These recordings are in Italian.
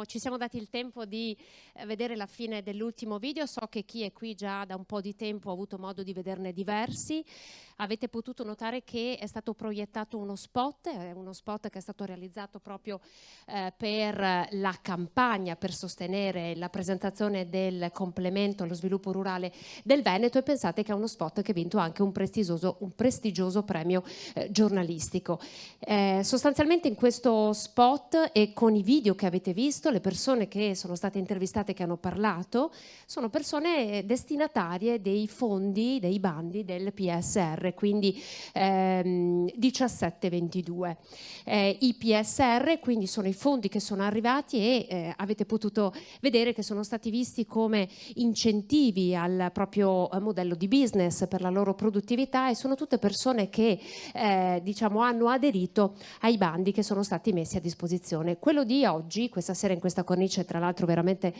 ci siamo dati il tempo di vedere la fine dell'ultimo video. So che chi è qui già da un po' di tempo ha avuto modo di vederne diversi. Avete potuto notare che è stato proiettato uno spot che è stato realizzato proprio per la campagna per sostenere la presentazione del complemento allo sviluppo rurale del Veneto, e pensate che è uno spot che ha vinto anche un prestigioso premio giornalistico. Sostanzialmente in questo spot e con i video che avete visto, le persone che sono state intervistate, che hanno parlato, sono persone destinatarie dei fondi, dei bandi del PSR, quindi 17-22. I PSR quindi sono i fondi che sono arrivati e avete potuto vedere che sono stati visti come incentivi al proprio modello di business per la loro produttività, e sono tutte persone che diciamo hanno aderito ai bandi che sono stati messi a disposizione. Quello di oggi, questa sera, in questa cornice tra l'altro veramente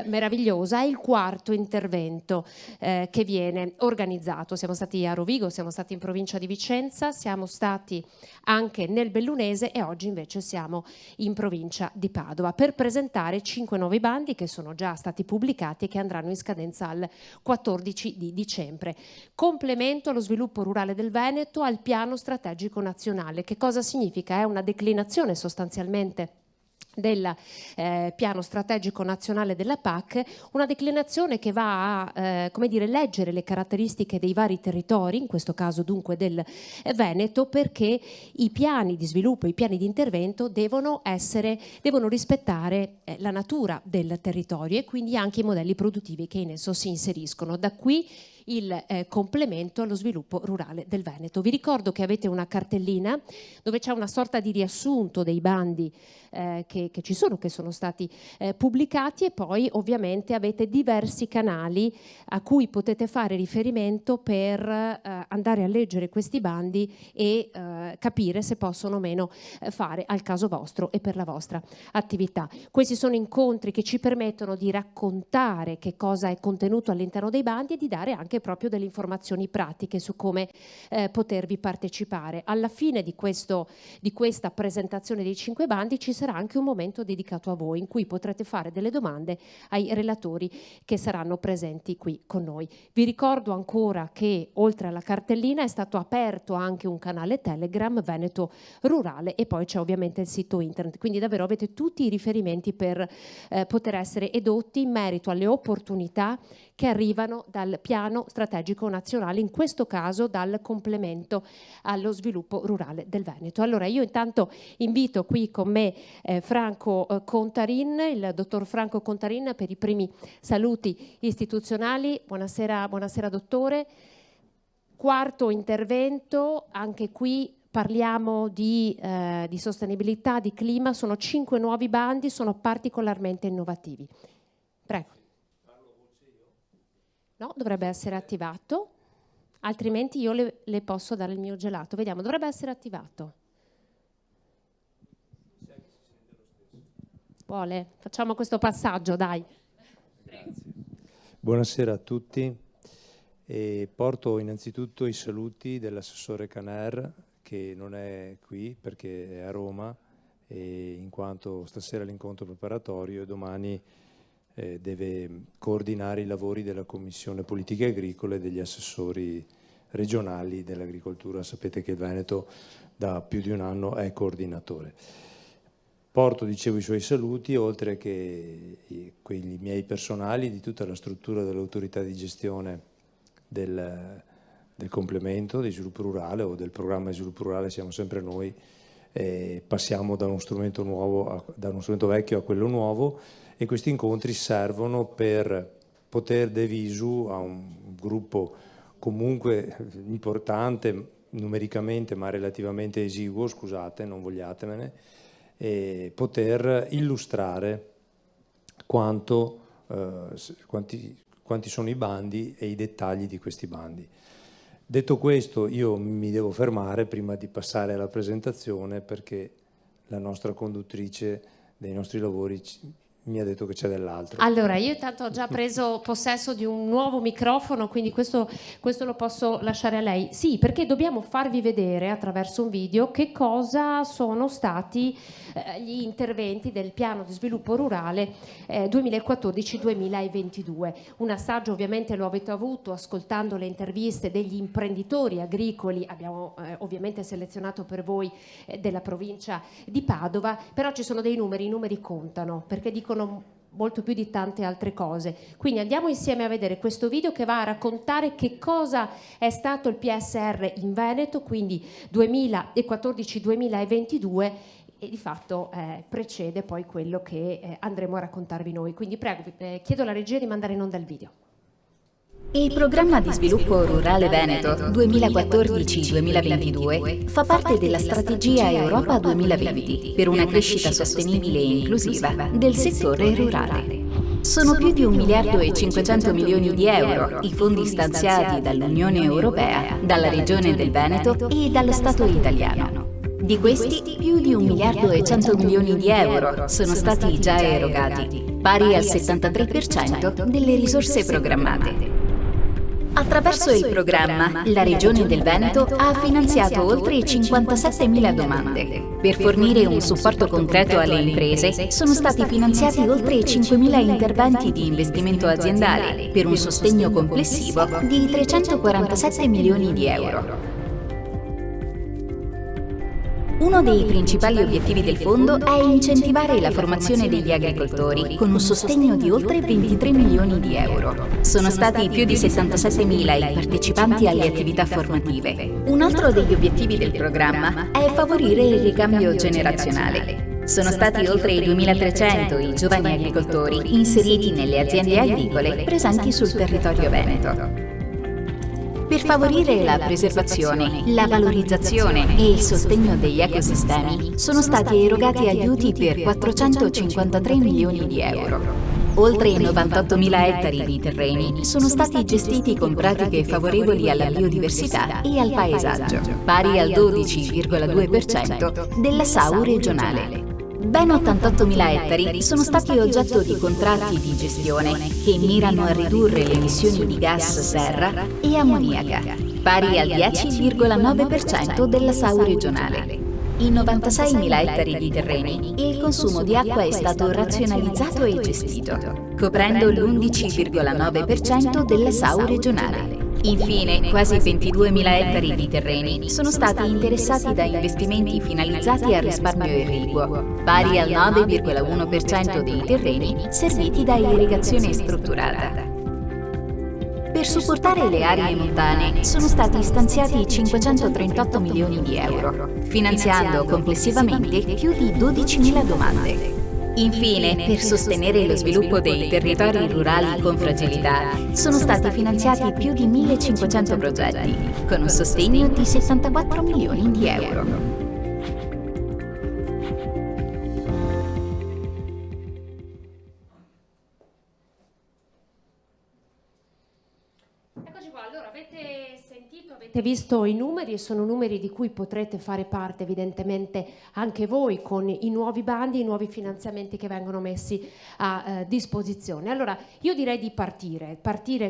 meravigliosa, è il quarto intervento che viene organizzato. Siamo stati a Rovigo, siamo stati in provincia di Vicenza, siamo stati anche nel Bellunese e oggi invece siamo in provincia di Padova per presentare 5 nuovi bandi che sono già stati pubblicati e che andranno in scadenza al 14 di dicembre. Complemento allo sviluppo rurale del Veneto al piano strategico nazionale. Che cosa significa? È una declinazione sostanzialmente del piano strategico nazionale della PAC, una declinazione che va a leggere le caratteristiche dei vari territori, in questo caso dunque del Veneto, perché i piani di sviluppo, i piani di intervento devono rispettare la natura del territorio e quindi anche i modelli produttivi che in esso si inseriscono. Da qui il complemento allo sviluppo rurale del Veneto. Vi ricordo che avete una cartellina dove c'è una sorta di riassunto dei bandi che sono stati pubblicati, e poi ovviamente avete diversi canali a cui potete fare riferimento per andare a leggere questi bandi e capire se possono o meno fare al caso vostro e per la vostra attività. Questi sono incontri che ci permettono di raccontare che cosa è contenuto all'interno dei bandi e di dare anche proprio delle informazioni pratiche su come potervi partecipare. Alla fine di questa presentazione dei 5 bandi ci sarà anche un momento dedicato a voi in cui potrete fare delle domande ai relatori che saranno presenti qui con noi. Vi ricordo ancora che oltre alla cartellina è stato aperto anche un canale Telegram Veneto Rurale, e poi c'è ovviamente il sito internet, quindi davvero avete tutti i riferimenti per poter essere edotti in merito alle opportunità che arrivano dal piano strategico nazionale, in questo caso dal complemento allo sviluppo rurale del Veneto. Allora io intanto invito qui con me Franco Contarin, il dottor Franco Contarin, per i primi saluti istituzionali. Buonasera dottore. Quarto intervento, anche qui parliamo di sostenibilità, di clima, sono 5 nuovi bandi, sono particolarmente innovativi. Prego. No, dovrebbe essere attivato, altrimenti io le posso dare il mio gelato. Vediamo, dovrebbe essere attivato. Vuole? Facciamo questo passaggio, dai. Grazie. Buonasera a tutti. Porto innanzitutto i saluti dell'assessore Caner, che non è qui perché è a Roma, in quanto stasera l'incontro preparatorio e domani deve coordinare i lavori della Commissione Politiche Agricole e degli assessori regionali dell'agricoltura. Sapete che il Veneto da più di un anno è coordinatore. Porto, dicevo, i suoi saluti, oltre che quelli miei personali, di tutta la struttura dell'autorità di gestione del complemento di sviluppo rurale o del programma di sviluppo rurale. Siamo sempre noi, passiamo da uno strumento vecchio a quello nuovo, e questi incontri servono per poter dare visu a un gruppo comunque importante numericamente ma relativamente esiguo, scusate, non vogliatemene, e poter illustrare quanti sono i bandi e i dettagli di questi bandi. Detto questo, io mi devo fermare prima di passare alla presentazione, perché la nostra conduttrice dei nostri lavori mi ha detto che c'è dell'altro. Allora, io intanto ho già preso possesso di un nuovo microfono, quindi questo lo posso lasciare a lei. Sì, perché dobbiamo farvi vedere attraverso un video che cosa sono stati gli interventi del piano di sviluppo rurale 2014-2022. Un assaggio ovviamente lo avete avuto ascoltando le interviste degli imprenditori agricoli, abbiamo ovviamente selezionato per voi della provincia di Padova, però ci sono dei numeri, i numeri contano, perché dicono molto più di tante altre cose. Quindi andiamo insieme a vedere questo video che va a raccontare che cosa è stato il PSR in Veneto, quindi 2014-2022, e di fatto precede poi quello che andremo a raccontarvi noi. Quindi prego, chiedo alla regia di mandare in onda il video. Il programma di sviluppo rurale Veneto 2014-2022 fa parte della strategia Europa 2020 per una crescita sostenibile e inclusiva del settore rurale. Sono più di 1 miliardo e 500 milioni di euro i fondi stanziati dall'Unione Europea, dalla Regione del Veneto e dallo Stato italiano. Di questi, più di 1 miliardo e 100 milioni di euro sono stati già erogati, pari al 73% delle risorse programmate. Attraverso il programma, la Regione del Veneto ha finanziato oltre 57.000 domande. Per fornire un supporto concreto alle imprese, sono stati finanziati oltre 5.000 interventi di investimento aziendale, per un sostegno complessivo di 347 milioni di euro. Uno dei principali obiettivi del fondo è incentivare la formazione degli agricoltori con un sostegno di oltre 23 milioni di euro. Sono stati più di 77.000 i partecipanti alle attività formative. Un altro degli obiettivi del programma è favorire il ricambio generazionale. Sono stati oltre 2.300 i giovani agricoltori inseriti nelle aziende agricole presenti sul territorio veneto. Per favorire la preservazione, la valorizzazione e il sostegno degli ecosistemi, sono stati erogati aiuti per 453 milioni di euro. Oltre 98.000 ettari di terreni sono stati gestiti con pratiche favorevoli alla biodiversità e al paesaggio, pari al 12,2% della SAU regionale. Ben 88.000 ettari sono stati oggetto di contratti di gestione che mirano a ridurre le emissioni di gas serra e ammoniaca, pari al 10,9% della SAU regionale. In 96.000 ettari di terreni il consumo di acqua è stato razionalizzato e gestito, coprendo l'11,9% della SAU regionale. Infine, quasi 22.000 ettari di terreni sono stati interessati da investimenti finalizzati al risparmio irriguo, pari al 9,1% dei terreni serviti da irrigazione strutturata. Per supportare le aree montane sono stati stanziati 538 milioni di euro, finanziando complessivamente più di 12.000 domande. Infine, per sostenere lo sviluppo dei territori rurali con fragilità, sono stati finanziati più di 1.500 progetti, con un sostegno di 64 milioni di euro. Avete visto i numeri, e sono numeri di cui potrete fare parte evidentemente anche voi con i nuovi bandi, i nuovi finanziamenti che vengono messi a disposizione. Allora io direi di partire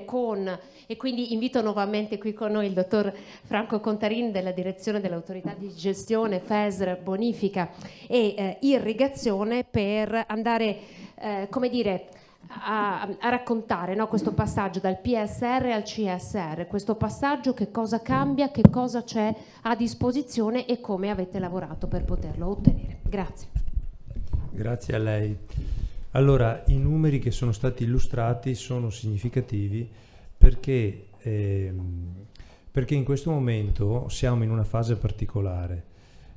con, e quindi invito nuovamente qui con noi il dottor Franco Contarin della direzione dell'autorità di gestione FESR, bonifica e irrigazione, per andare come dire a raccontare, no, questo passaggio dal PSR al CSR, questo passaggio, che cosa cambia, che cosa c'è a disposizione e come avete lavorato per poterlo ottenere. Grazie. Grazie a lei. Allora, i numeri che sono stati illustrati sono significativi perché in questo momento siamo in una fase particolare.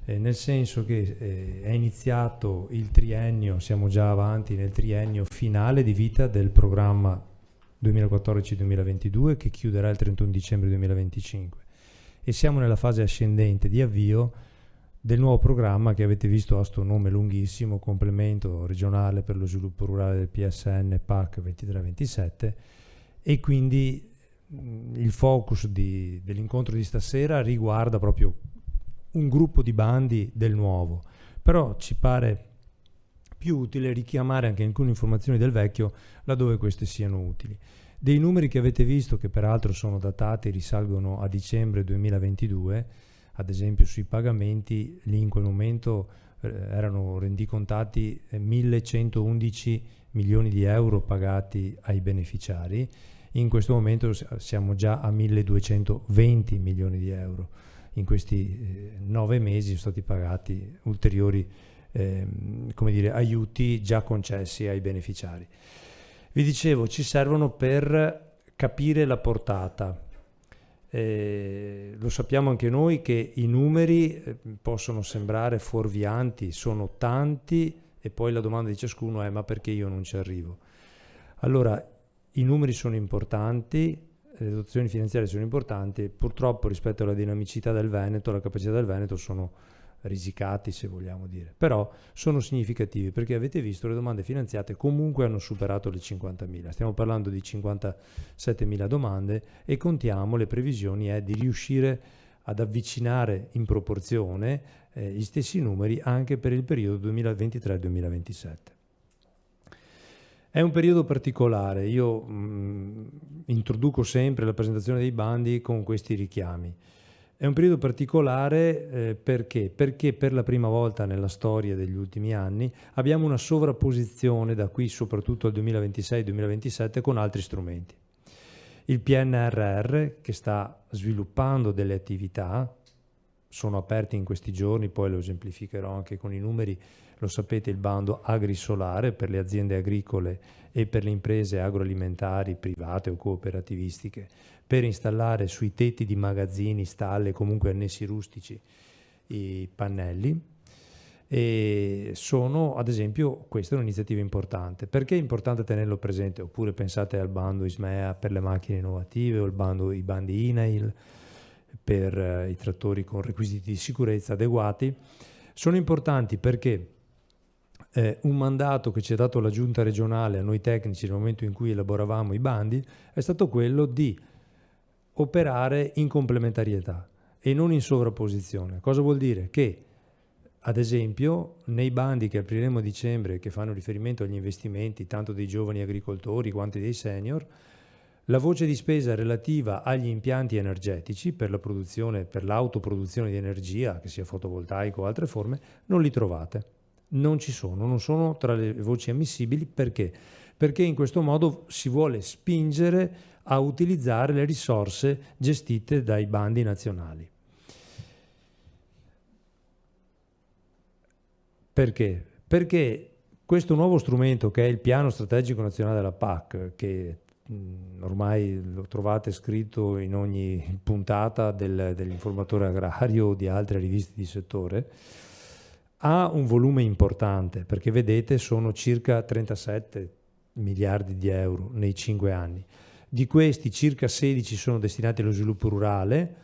Nel senso che è iniziato il triennio, siamo già avanti nel triennio finale di vita del programma 2014-2022 che chiuderà il 31 dicembre 2025, e siamo nella fase ascendente di avvio del nuovo programma che avete visto ha sto nome lunghissimo, complemento regionale per lo sviluppo rurale del PSN PAC 23-27, e quindi il focus dell'incontro di stasera riguarda proprio un gruppo di bandi del nuovo. Però ci pare più utile richiamare anche alcune informazioni del vecchio laddove queste siano utili. Dei numeri che avete visto, che peraltro sono datati, risalgono a dicembre 2022, ad esempio sui pagamenti, lì in quel momento erano rendicontati 1.111 milioni di euro pagati ai beneficiari. In questo momento siamo già a 1.220 milioni di euro. In questi 9 mesi sono stati pagati ulteriori aiuti già concessi ai beneficiari. Vi dicevo, ci servono per capire la portata. Lo sappiamo anche noi che i numeri possono sembrare fuorvianti, sono tanti, e poi la domanda di ciascuno è: ma perché io non ci arrivo? Allora, i numeri sono importanti, le dotazioni finanziarie sono importanti, purtroppo rispetto alla dinamicità del Veneto, alla capacità del Veneto sono risicati, se vogliamo dire, però sono significativi, perché avete visto le domande finanziate comunque hanno superato le 50.000, stiamo parlando di 57.000 domande, e contiamo, le previsioni è di riuscire ad avvicinare in proporzione gli stessi numeri anche per il periodo 2023-2027. È un periodo particolare, io introduco sempre la presentazione dei bandi con questi richiami. È un periodo particolare perché? Perché per la prima volta nella storia degli ultimi anni abbiamo una sovrapposizione, da qui soprattutto al 2026-2027, con altri strumenti. Il PNRR, che sta sviluppando delle attività, sono aperti in questi giorni, poi lo esemplificherò anche con i numeri, lo sapete, il bando agrisolare per le aziende agricole e per le imprese agroalimentari private o cooperativistiche, per installare sui tetti di magazzini, stalle, comunque annessi rustici, i pannelli. E sono, ad esempio, questa è un'iniziativa importante. Perché è importante tenerlo presente? Oppure pensate al bando ISMEA per le macchine innovative, o i bandi INAIL per i trattori con requisiti di sicurezza adeguati. Sono importanti perché un mandato che ci ha dato la giunta regionale a noi tecnici nel momento in cui elaboravamo i bandi è stato quello di operare in complementarietà e non in sovrapposizione. Cosa vuol dire? Che, ad esempio, nei bandi che apriremo a dicembre, che fanno riferimento agli investimenti tanto dei giovani agricoltori quanto dei senior, la voce di spesa relativa agli impianti energetici per la produzione, per l'autoproduzione di energia, che sia fotovoltaico o altre forme, non li trovate. Non ci sono, non sono tra le voci ammissibili. Perché? Perché in questo modo si vuole spingere a utilizzare le risorse gestite dai bandi nazionali. Perché? Perché questo nuovo strumento, che è il Piano Strategico Nazionale della PAC, che ormai lo trovate scritto in ogni puntata dell'Informatore Agrario o di altre riviste di settore, ha un volume importante, perché vedete sono circa 37 miliardi di euro nei 5 anni. Di questi circa 16 sono destinati allo sviluppo rurale,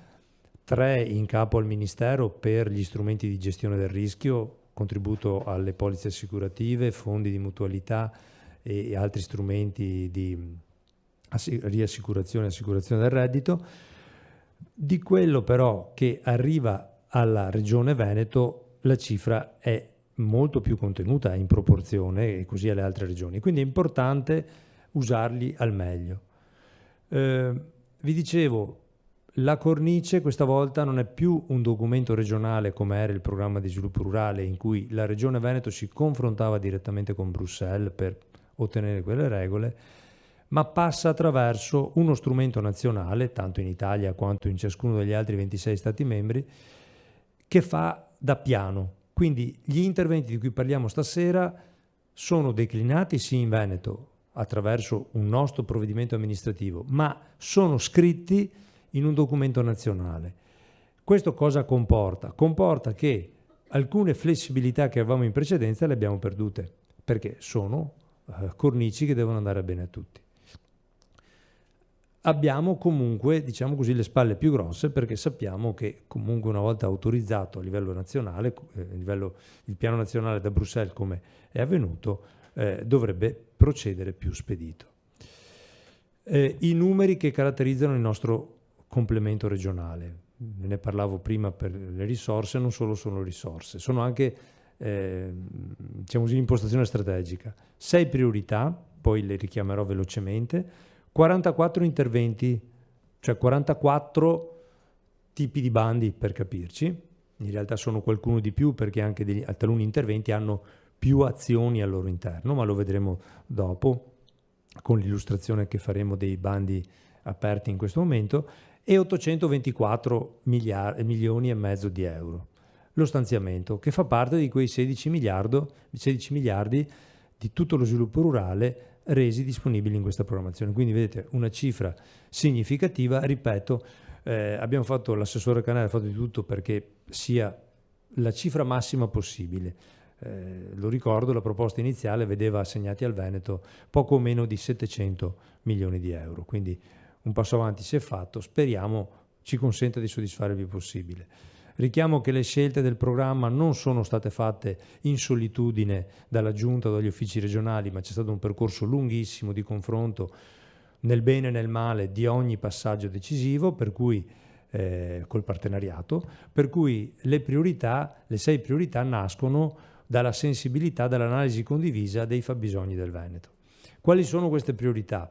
3 in capo al Ministero per gli strumenti di gestione del rischio, contributo alle polizze assicurative, fondi di mutualità e altri strumenti di riassicurazione e assicurazione del reddito. Di quello però che arriva alla Regione Veneto la cifra è molto più contenuta in proporzione, e così alle altre regioni, quindi è importante usarli al meglio. Vi dicevo, la cornice questa volta non è più un documento regionale come era il programma di sviluppo rurale, in cui la Regione Veneto si confrontava direttamente con Bruxelles per ottenere quelle regole, ma passa attraverso uno strumento nazionale, tanto in Italia quanto in ciascuno degli altri 26 Stati membri, che fa da piano. Quindi gli interventi di cui parliamo stasera sono declinati sì in Veneto attraverso un nostro provvedimento amministrativo, ma sono scritti in un documento nazionale. Questo cosa comporta? Comporta che alcune flessibilità che avevamo in precedenza le abbiamo perdute, perché sono cornici che devono andare bene a tutti. Abbiamo comunque, diciamo così, le spalle più grosse, perché sappiamo che comunque una volta autorizzato a livello nazionale, il piano nazionale da Bruxelles come è avvenuto, dovrebbe procedere più spedito. I numeri che caratterizzano il nostro complemento regionale, ne parlavo prima, per le risorse, non solo sono risorse, sono anche diciamo così, l'impostazione strategica. 6 priorità, poi le richiamerò velocemente, 44 interventi, cioè 44 tipi di bandi per capirci, in realtà sono qualcuno di più perché anche taluni interventi hanno più azioni al loro interno, ma lo vedremo dopo con l'illustrazione che faremo dei bandi aperti in questo momento, e 824 milioni e mezzo di euro. Lo stanziamento, che fa parte di quei 16 miliardi di tutto lo sviluppo rurale resi disponibili in questa programmazione. Quindi vedete una cifra significativa, ripeto, l'assessore Canale ha fatto di tutto perché sia la cifra massima possibile. Lo ricordo, la proposta iniziale vedeva assegnati al Veneto poco meno di 700 milioni di euro, quindi un passo avanti si è fatto, speriamo ci consenta di soddisfare il più possibile. Richiamo che le scelte del programma non sono state fatte in solitudine dalla Giunta o dagli uffici regionali, ma c'è stato un percorso lunghissimo di confronto nel bene e nel male di ogni passaggio decisivo, per cui col partenariato, per cui le 6 priorità nascono dalla sensibilità, dall'analisi condivisa dei fabbisogni del Veneto. Quali sono queste priorità?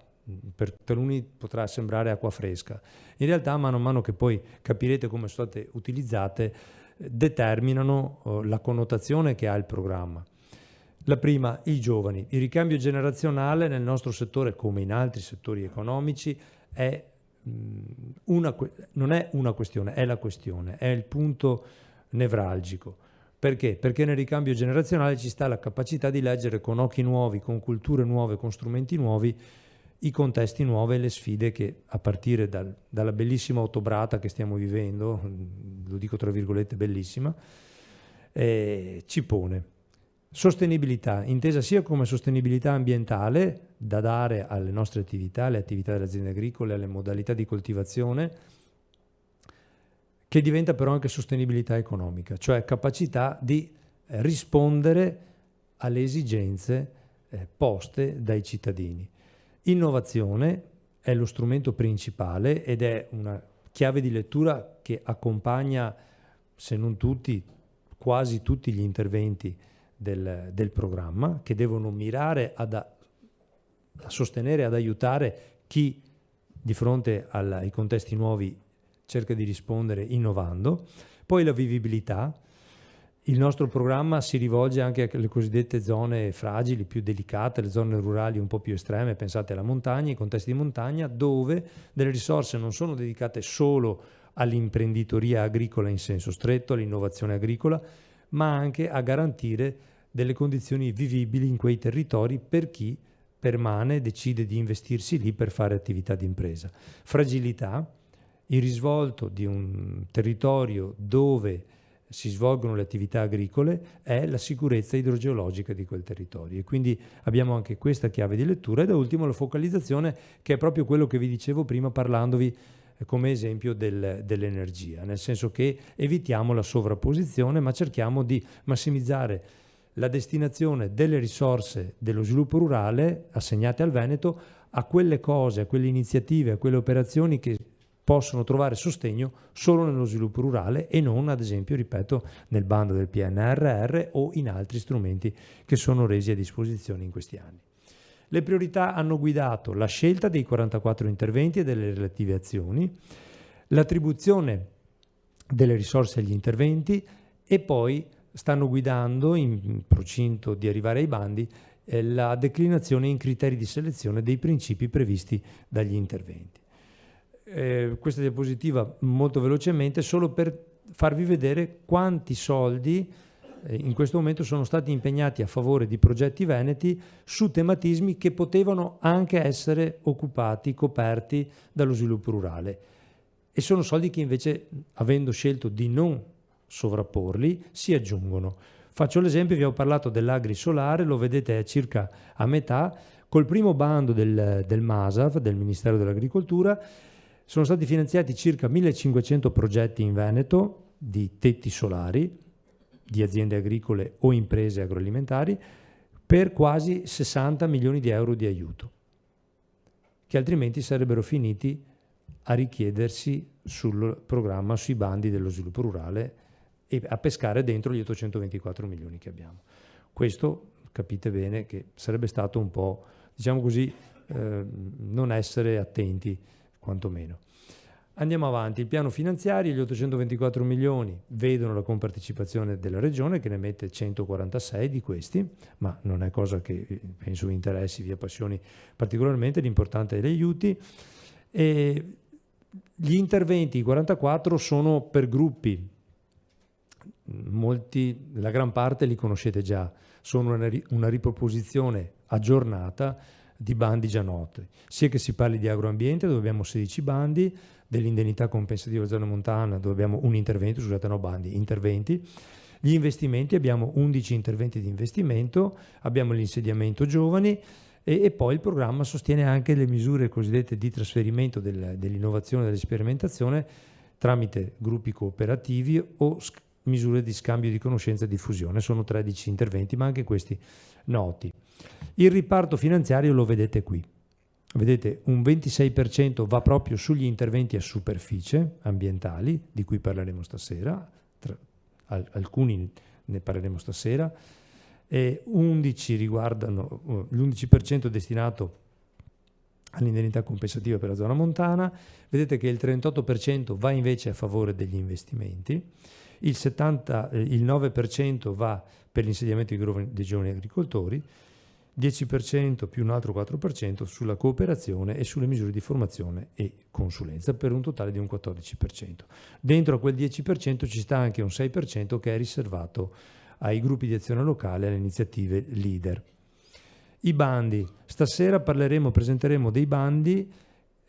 Per taluni potrà sembrare acqua fresca. In realtà, mano a mano che poi capirete come sono state utilizzate, determinano la connotazione che ha il programma. La prima, i giovani. Il ricambio generazionale nel nostro settore, come in altri settori economici, non è una questione, è la questione, è il punto nevralgico. Perché? Perché nel ricambio generazionale ci sta la capacità di leggere con occhi nuovi, con culture nuove, con strumenti nuovi, i contesti nuovi e le sfide che, a partire dalla bellissima ottobrata che stiamo vivendo, lo dico tra virgolette bellissima, ci pone. Sostenibilità, intesa sia come sostenibilità ambientale da dare alle nostre attività, alle attività delle aziende agricole, alle modalità di coltivazione, che diventa però anche sostenibilità economica, cioè capacità di rispondere alle esigenze poste dai cittadini. Innovazione è lo strumento principale ed è una chiave di lettura che accompagna, se non tutti, quasi tutti gli interventi del programma, che devono mirare a sostenere, ad aiutare chi di fronte ai contesti nuovi cerca di rispondere innovando. Poi la vivibilità. Il nostro programma si rivolge anche alle cosiddette zone fragili, più delicate, le zone rurali un po' più estreme, pensate alla montagna, ai contesti di montagna, dove delle risorse non sono dedicate solo all'imprenditoria agricola in senso stretto, all'innovazione agricola, ma anche a garantire delle condizioni vivibili in quei territori per chi permane, decide di investirsi lì per fare attività di impresa. Fragilità, il risvolto di un territorio dove si svolgono le attività agricole è la sicurezza idrogeologica di quel territorio, e quindi abbiamo anche questa chiave di lettura. E da ultimo la focalizzazione, che è proprio quello che vi dicevo prima parlandovi come esempio dell'energia, nel senso che evitiamo la sovrapposizione ma cerchiamo di massimizzare la destinazione delle risorse dello sviluppo rurale assegnate al Veneto a quelle cose, a quelle iniziative, a quelle operazioni che possono trovare sostegno solo nello sviluppo rurale e non, ad esempio, ripeto, nel bando del PNRR o in altri strumenti che sono resi a disposizione in questi anni. Le priorità hanno guidato la scelta dei 44 interventi e delle relative azioni, l'attribuzione delle risorse agli interventi, e poi stanno guidando, in procinto di arrivare ai bandi, la declinazione in criteri di selezione dei principi previsti dagli interventi. Questa diapositiva molto velocemente, solo per farvi vedere quanti soldi in questo momento sono stati impegnati a favore di progetti veneti su tematismi che potevano anche essere occupati, coperti dallo sviluppo rurale, e sono soldi che invece, avendo scelto di non sovrapporli, si aggiungono. Faccio l'esempio, vi ho parlato dell'agrisolare, lo vedete circa a metà. Col primo bando del MASAF, del Ministero dell'Agricoltura, sono stati finanziati circa 1500 progetti in Veneto di tetti solari, di aziende agricole o imprese agroalimentari, per quasi 60 milioni di euro di aiuto, che altrimenti sarebbero finiti a richiedersi sul programma, sui bandi dello sviluppo rurale e a pescare dentro gli 824 milioni che abbiamo. Questo capite bene che sarebbe stato un po', diciamo così, non essere attenti quantomeno. Andiamo avanti, il piano finanziario, gli 824 milioni vedono la compartecipazione della regione che ne mette 146 di questi, ma non è cosa che penso vi interessi, vi appassioni particolarmente, l'importante è gli aiuti. E gli interventi, i 44, sono per gruppi, molti, la gran parte li conoscete già, sono una riproposizione aggiornata di bandi già noti, sia che si parli di agroambiente dove abbiamo 16 bandi, dell'indennità compensativa della zona montana dove abbiamo un intervento, scusate, no bandi, interventi. Gli investimenti, abbiamo 11 interventi di investimento, abbiamo l'insediamento giovani e poi il programma sostiene anche le misure cosiddette di trasferimento dell'innovazione e dell'esperimentazione tramite gruppi cooperativi o misure di scambio di conoscenza e diffusione. Sono 13 interventi, ma anche questi noti. Il riparto finanziario lo vedete qui. Vedete, un 26% va proprio sugli interventi a superficie ambientali, di cui parleremo stasera, alcuni ne parleremo stasera, e 11 riguardano, l'11% destinato all'indennità compensativa per la zona montana. Vedete che il 38% va invece a favore degli investimenti, il 9% va per l'insediamento dei giovani agricoltori, 10% più un altro 4% sulla cooperazione e sulle misure di formazione e consulenza, per un totale di un 14%. Dentro a quel 10% ci sta anche un 6% che è riservato ai gruppi di azione locale e alle iniziative leader. I bandi, stasera presenteremo dei bandi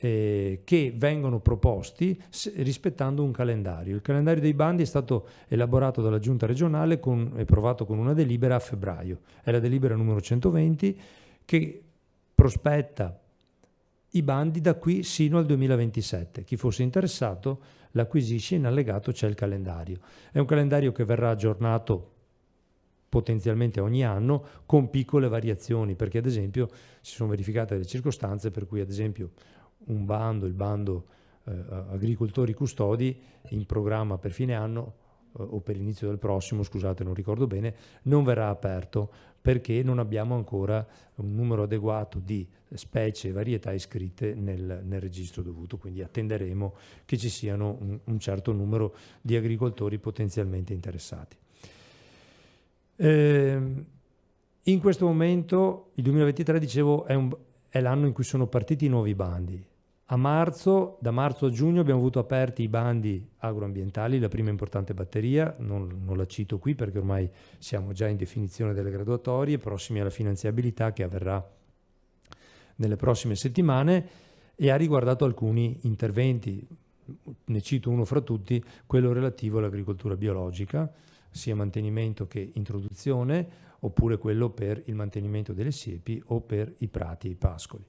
che vengono proposti rispettando un calendario. Il calendario dei bandi è stato elaborato dalla Giunta regionale e approvato con una delibera a febbraio. È la delibera numero 120 che prospetta i bandi da qui sino al 2027. Chi fosse interessato l'acquisisce, in allegato c'è il calendario. È un calendario che verrà aggiornato potenzialmente ogni anno con piccole variazioni, perché ad esempio si sono verificate delle circostanze per cui ad esempio il bando agricoltori custodi in programma per fine anno o per l'inizio del prossimo, scusate non ricordo bene, non verrà aperto perché non abbiamo ancora un numero adeguato di specie e varietà iscritte nel registro dovuto, quindi attenderemo che ci siano un certo numero di agricoltori potenzialmente interessati. In questo momento il 2023, dicevo, è l'anno in cui sono partiti i nuovi bandi. Da marzo a giugno abbiamo avuto aperti i bandi agroambientali, la prima importante batteria, non la cito qui perché ormai siamo già in definizione delle graduatorie, prossimi alla finanziabilità che avverrà nelle prossime settimane, e ha riguardato alcuni interventi, ne cito uno fra tutti, quello relativo all'agricoltura biologica, sia mantenimento che introduzione, oppure quello per il mantenimento delle siepi o per i prati e i pascoli.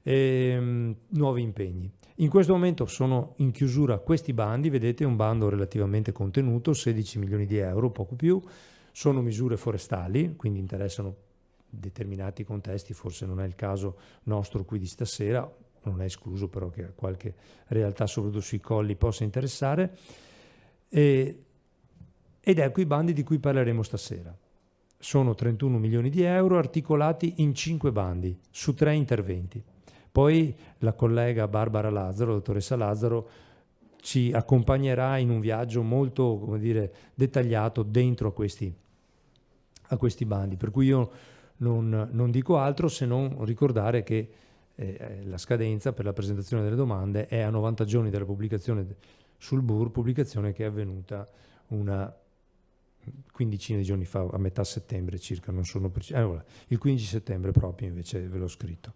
Nuovi impegni. In questo momento sono in chiusura questi bandi, vedete un bando relativamente contenuto, 16 milioni di euro, poco più, sono misure forestali, quindi interessano determinati contesti, forse non è il caso nostro qui di stasera, non è escluso però che a qualche realtà soprattutto sui colli possa interessare, ed ecco i bandi di cui parleremo stasera. Sono 31 milioni di euro articolati in 5 bandi su 3 interventi. Poi la collega Barbara Lazzaro, la dottoressa Lazzaro, ci accompagnerà in un viaggio molto, come dire, dettagliato dentro a questi bandi, per cui io non dico altro se non ricordare che la scadenza per la presentazione delle domande è a 90 giorni dalla pubblicazione sul BUR, pubblicazione che è avvenuta una quindicina di giorni fa, a metà settembre circa, non sono preciso, allora, il 15 settembre proprio, invece ve l'ho scritto.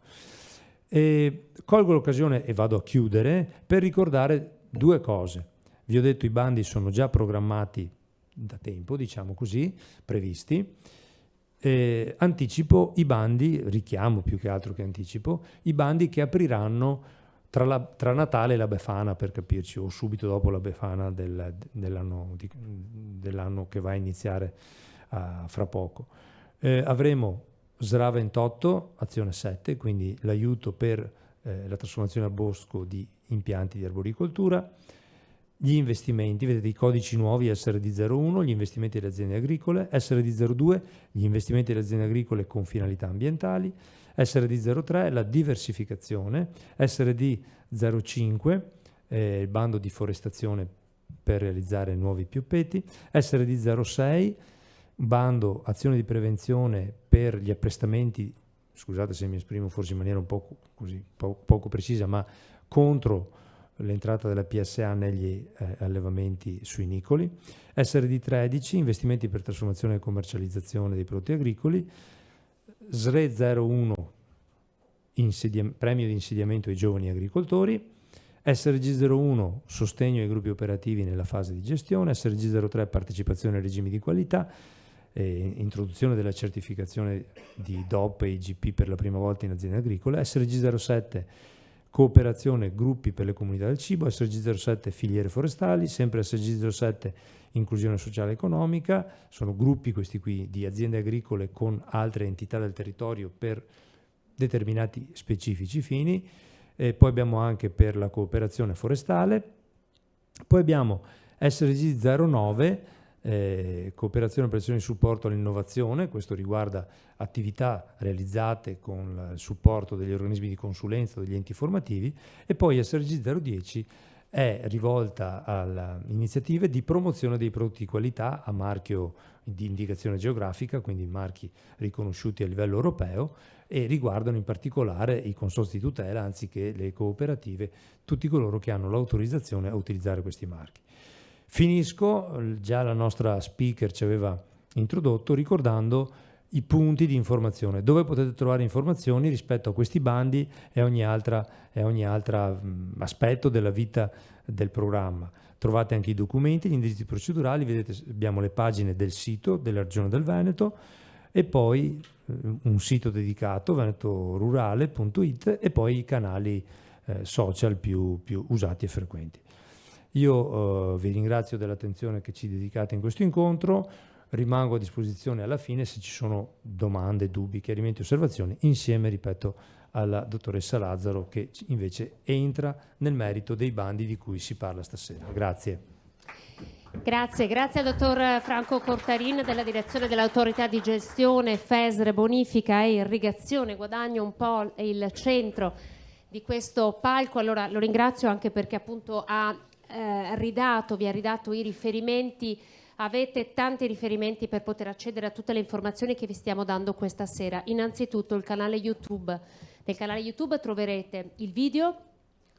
E colgo l'occasione e vado a chiudere per ricordare 2 cose. Vi ho detto i bandi sono già programmati da tempo, diciamo così, previsti. Anticipo i bandi, richiamo più che altro che anticipo, i bandi che apriranno tra Natale e la Befana, per capirci, o subito dopo la Befana dell'anno che va a iniziare fra poco. Avremo SRA 28, azione 7, quindi l'aiuto per la trasformazione a bosco di impianti di arboricoltura, Gli investimenti, vedete i codici nuovi SRD01, gli investimenti delle aziende agricole, SRD02, gli investimenti delle aziende agricole con finalità ambientali, SRD03, la diversificazione, SRD05, il bando di forestazione per realizzare nuovi piuppeti, SRD06, bando azione di prevenzione per gli apprestamenti, scusate se mi esprimo forse in maniera un po' così, poco precisa, ma contro l'entrata della PSA negli allevamenti suinicoli, SRD13, investimenti per trasformazione e commercializzazione dei prodotti agricoli, SRE01, premio di insediamento ai giovani agricoltori, SRG01, sostegno ai gruppi operativi nella fase di gestione, SRG03, partecipazione ai regimi di qualità, introduzione della certificazione di DOP e IGP per la prima volta in aziende agricole, SRG07, cooperazione gruppi per le comunità del cibo, SRG07 filiere forestali, sempre SRG07 inclusione sociale e economica, sono gruppi questi qui di aziende agricole con altre entità del territorio per determinati specifici fini, poi abbiamo anche per la cooperazione forestale, poi abbiamo SRG09, cooperazione per azioni di supporto all'innovazione, questo riguarda attività realizzate con il supporto degli organismi di consulenza, degli enti formativi, e poi SRG010 è rivolta alle iniziative di promozione dei prodotti di qualità a marchio di indicazione geografica, quindi marchi riconosciuti a livello europeo, e riguardano in particolare i consorzi di tutela, anziché le cooperative, tutti coloro che hanno l'autorizzazione a utilizzare questi marchi. Finisco, già la nostra speaker ci aveva introdotto ricordando i punti di informazione, dove potete trovare informazioni rispetto a questi bandi e ogni altro aspetto della vita del programma. Trovate anche i documenti, gli indirizzi procedurali, vedete abbiamo le pagine del sito della Regione del Veneto e poi un sito dedicato, venetorurale.it, e poi i canali social più usati e frequenti. Io vi ringrazio dell'attenzione che ci dedicate in questo incontro, rimango a disposizione alla fine se ci sono domande, dubbi, chiarimenti, osservazioni, insieme, ripeto, alla dottoressa Lazzaro che invece entra nel merito dei bandi di cui si parla stasera. Grazie. Grazie al dottor Franco Cortarin della direzione dell'autorità di gestione FESR, bonifica e irrigazione. Guadagno un po' il centro di questo palco. Allora lo ringrazio anche perché appunto vi ha ridato i riferimenti. Avete tanti riferimenti per poter accedere a tutte le informazioni che vi stiamo dando questa sera. Innanzitutto il canale YouTube. Nel canale YouTube troverete il video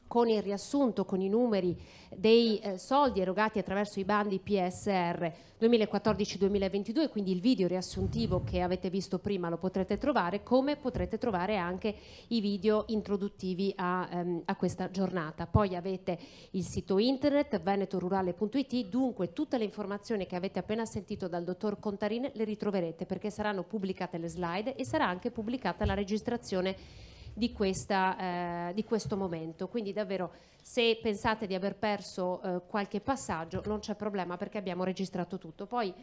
con il riassunto, con i numeri dei soldi erogati attraverso i bandi PSR 2014-2022, quindi il video riassuntivo che avete visto prima lo potrete trovare, come potrete trovare anche i video introduttivi a questa giornata. Poi avete il sito internet venetorurale.it, dunque tutte le informazioni che avete appena sentito dal dottor Contarin le ritroverete, perché saranno pubblicate le slide e sarà anche pubblicata la registrazione di questo momento. Quindi davvero, se pensate di aver perso qualche passaggio, non c'è problema perché abbiamo registrato tutto. Poi,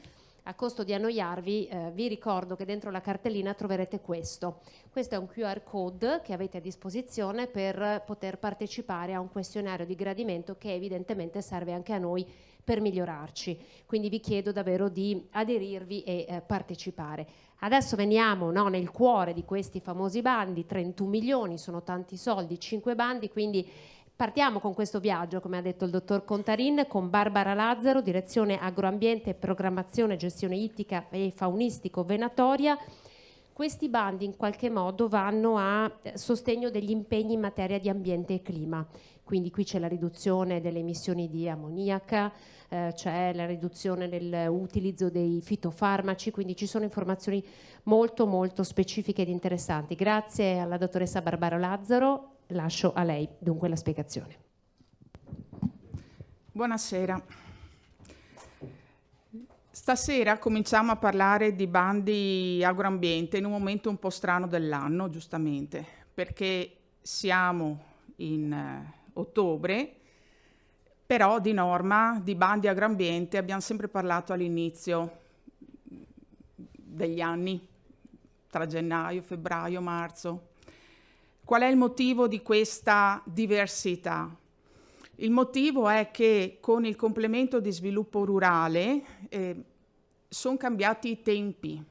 a costo di annoiarvi, vi ricordo che dentro la cartellina troverete questo. Questo è un QR code che avete a disposizione per poter partecipare a un questionario di gradimento che evidentemente serve anche a noi per migliorarci. Quindi vi chiedo davvero di aderirvi e partecipare. Adesso veniamo nel cuore di questi famosi bandi, 31 milioni, sono tanti soldi, 5 bandi, quindi partiamo con questo viaggio, come ha detto il dottor Contarin, con Barbara Lazzaro, direzione agroambiente, programmazione, gestione ittica e faunistico-venatoria. Questi bandi in qualche modo vanno a sostegno degli impegni in materia di ambiente e clima. Quindi qui c'è la riduzione delle emissioni di ammoniaca, c'è la riduzione dell'utilizzo dei fitofarmaci, quindi ci sono informazioni molto molto specifiche ed interessanti. Grazie alla dottoressa Barbara Lazzaro, lascio a lei dunque la spiegazione. Buonasera. Stasera cominciamo a parlare di bandi agroambiente in un momento un po' strano dell'anno, giustamente, perché siamo in ottobre, però di norma di bandi agroambiente abbiamo sempre parlato all'inizio degli anni, tra gennaio, febbraio, marzo. Qual è il motivo di questa diversità? Il motivo è che con il complemento di sviluppo rurale sono cambiati i tempi,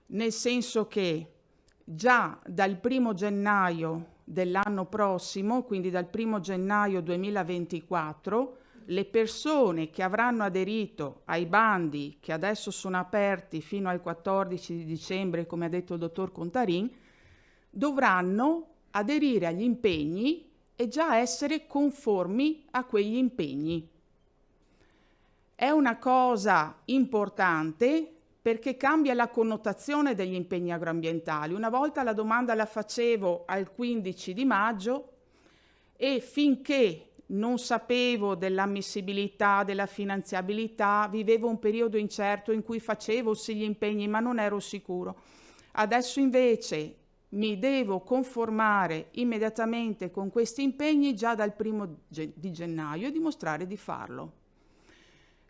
nel senso che già dal 1° gennaio dell'anno prossimo, quindi dal 1° gennaio 2024, le persone che avranno aderito ai bandi che adesso sono aperti fino al 14 di dicembre, come ha detto il dottor Contarin, dovranno aderire agli impegni e già essere conformi a quegli impegni. È una cosa importante perché cambia la connotazione degli impegni agroambientali. Una volta la domanda la facevo al 15 di maggio e finché non sapevo dell'ammissibilità, della finanziabilità, vivevo un periodo incerto in cui facevo sì gli impegni ma non ero sicuro. Adesso invece mi devo conformare immediatamente con questi impegni già dal 1° di gennaio e dimostrare di farlo.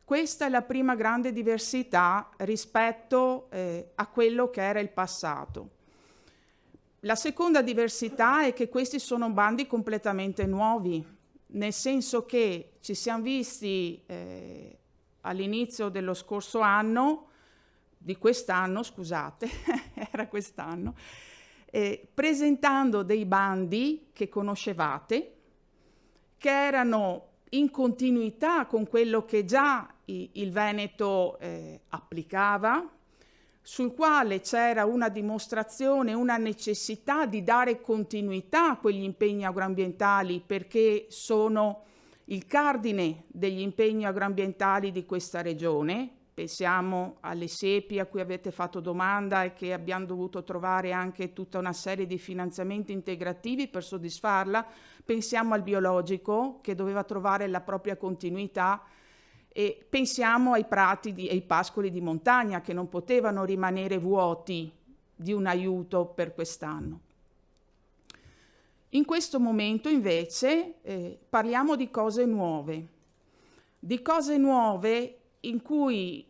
Questa è la prima grande diversità rispetto a quello che era il passato. La seconda diversità è che questi sono bandi completamente nuovi, nel senso che ci siamo visti all'inizio dello scorso anno, di quest'anno, scusate, era quest'anno, presentando dei bandi che conoscevate, che erano in continuità con quello che già il Veneto applicava, sul quale c'era una dimostrazione, una necessità di dare continuità a quegli impegni agroambientali perché sono il cardine degli impegni agroambientali di questa regione. Pensiamo alle siepi a cui avete fatto domanda e che abbiamo dovuto trovare anche tutta una serie di finanziamenti integrativi per soddisfarla. Pensiamo al biologico che doveva trovare la propria continuità e pensiamo ai prati e ai pascoli di montagna che non potevano rimanere vuoti di un aiuto per quest'anno. In questo momento invece parliamo di cose nuove in cui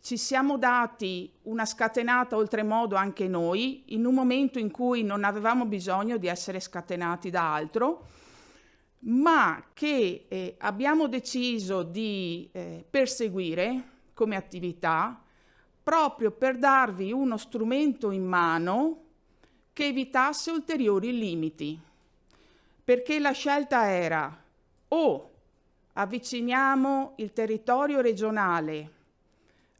ci siamo dati una scatenata oltremodo anche noi, in un momento in cui non avevamo bisogno di essere scatenati da altro, ma che abbiamo deciso di perseguire come attività proprio per darvi uno strumento in mano che evitasse ulteriori limiti. Perché la scelta era o avviciniamo il territorio regionale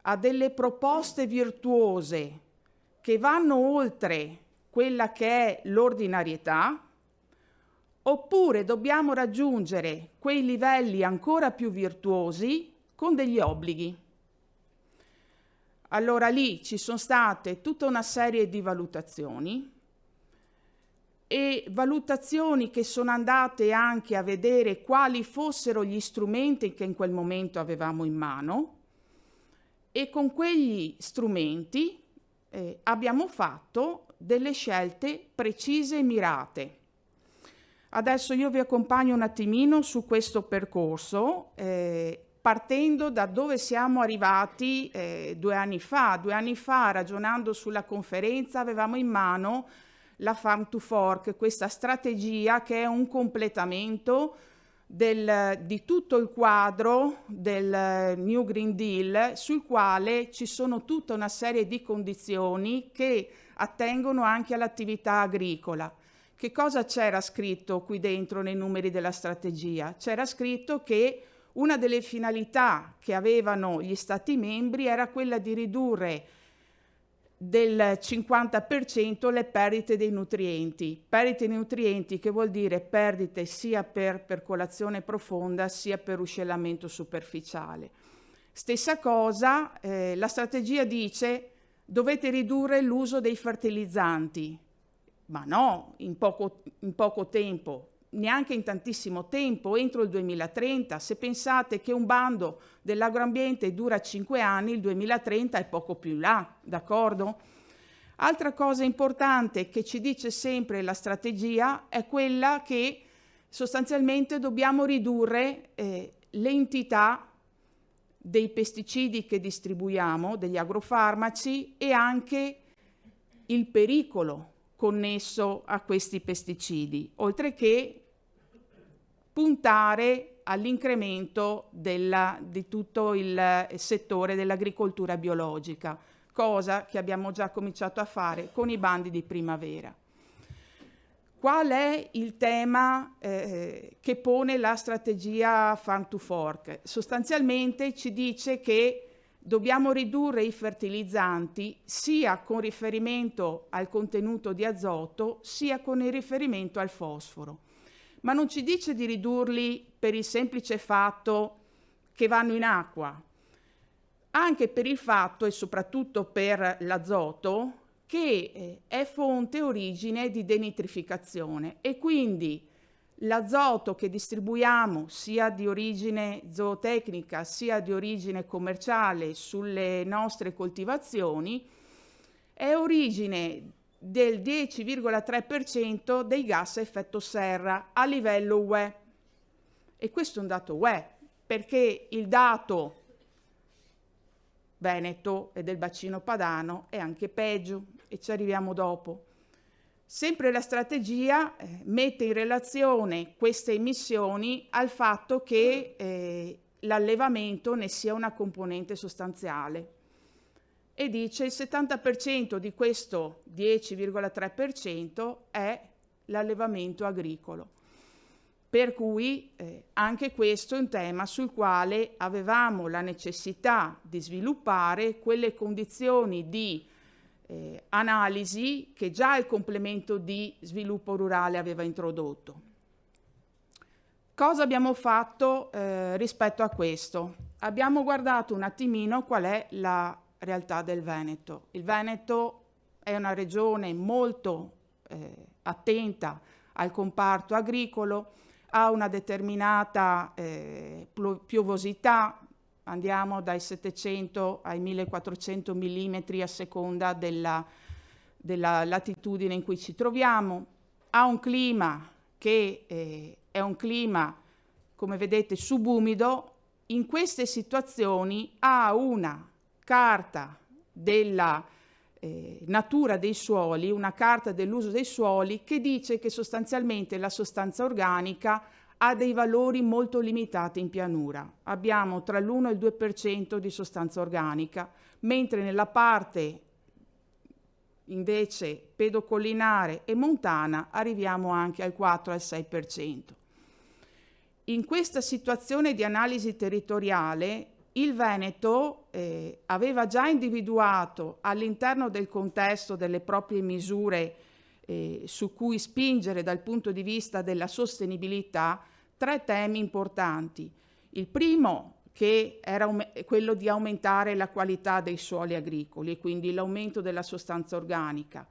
a delle proposte virtuose che vanno oltre quella che è l'ordinarietà, oppure dobbiamo raggiungere quei livelli ancora più virtuosi con degli obblighi. Allora lì ci sono state tutta una serie di valutazioni e valutazioni che sono andate anche a vedere quali fossero gli strumenti che in quel momento avevamo in mano e con quegli strumenti abbiamo fatto delle scelte precise e mirate. Adesso io vi accompagno un attimino su questo percorso, partendo da dove siamo arrivati 2 anni fa. 2 anni fa, ragionando sulla conferenza, avevamo in mano la Farm to Fork, questa strategia che è un completamento di tutto il quadro del New Green Deal, sul quale ci sono tutta una serie di condizioni che attengono anche all'attività agricola. Che cosa c'era scritto qui dentro nei numeri della strategia? C'era scritto che una delle finalità che avevano gli Stati membri era quella di ridurre del 50% le perdite dei nutrienti. Perdite dei nutrienti che vuol dire perdite sia per percolazione profonda sia per ruscellamento superficiale. Stessa cosa, la strategia dice dovete ridurre l'uso dei fertilizzanti. Ma no, in poco tempo, neanche in tantissimo tempo, entro il 2030. Se pensate che un bando dell'agroambiente dura 5 anni, il 2030 è poco più in là, d'accordo? Altra cosa importante che ci dice sempre la strategia è quella che sostanzialmente dobbiamo ridurre l'entità dei pesticidi che distribuiamo, degli agrofarmaci e anche il pericolo connesso a questi pesticidi, oltre che puntare all'incremento di tutto il settore dell'agricoltura biologica, cosa che abbiamo già cominciato a fare con i bandi di primavera. Qual è il tema che pone la strategia Farm to Fork? Sostanzialmente ci dice che dobbiamo ridurre i fertilizzanti sia con riferimento al contenuto di azoto sia con il riferimento al fosforo, ma non ci dice di ridurli per il semplice fatto che vanno in acqua, anche per il fatto e soprattutto per l'azoto che è fonte origine di denitrificazione e quindi l'azoto che distribuiamo sia di origine zootecnica sia di origine commerciale sulle nostre coltivazioni è origine del 10,3% dei gas a effetto serra a livello UE. E questo è un dato UE, perché il dato Veneto e del bacino padano è anche peggio e ci arriviamo dopo. Sempre la strategia mette in relazione queste emissioni al fatto che l'allevamento ne sia una componente sostanziale e dice il 70% di questo 10,3% è l'allevamento agricolo. Per cui anche questo è un tema sul quale avevamo la necessità di sviluppare quelle condizioni di analisi che già il complemento di sviluppo rurale aveva introdotto. Cosa abbiamo fatto rispetto a questo? Abbiamo guardato un attimino qual è la realtà del Veneto. Il Veneto è una regione molto attenta al comparto agricolo, ha una determinata piovosità, andiamo dai 700 ai 1400 millimetri a seconda della latitudine in cui ci troviamo, ha un clima che è un clima, come vedete, subumido. In queste situazioni ha una carta della natura dei suoli, una carta dell'uso dei suoli che dice che sostanzialmente la sostanza organica ha dei valori molto limitati in pianura. Abbiamo tra l'1 e il 2% di sostanza organica, mentre nella parte invece pedocollinare e montana arriviamo anche al 4 al 6%. In questa situazione di analisi territoriale il Veneto aveva già individuato all'interno del contesto delle proprie misure su cui spingere dal punto di vista della sostenibilità 3 temi importanti. Il primo che era quello di aumentare la qualità dei suoli agricoli e quindi l'aumento della sostanza organica.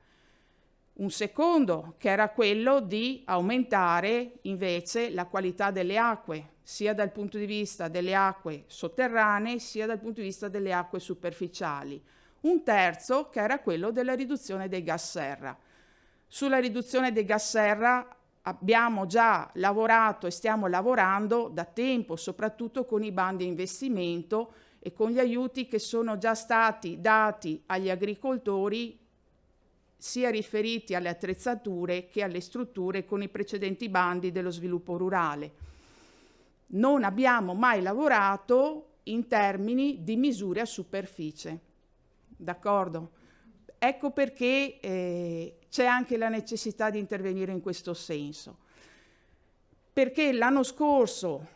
Un secondo che era quello di aumentare invece la qualità delle acque, sia dal punto di vista delle acque sotterranee sia dal punto di vista delle acque superficiali. Un terzo che era quello della riduzione dei gas serra. Sulla riduzione dei gas serra abbiamo già lavorato e stiamo lavorando da tempo, soprattutto con i bandi investimento e con gli aiuti che sono già stati dati agli agricoltori sia riferiti alle attrezzature che alle strutture con i precedenti bandi dello sviluppo rurale. Non abbiamo mai lavorato in termini di misure a superficie, d'accordo? Ecco perché c'è anche la necessità di intervenire in questo senso, perché l'anno scorso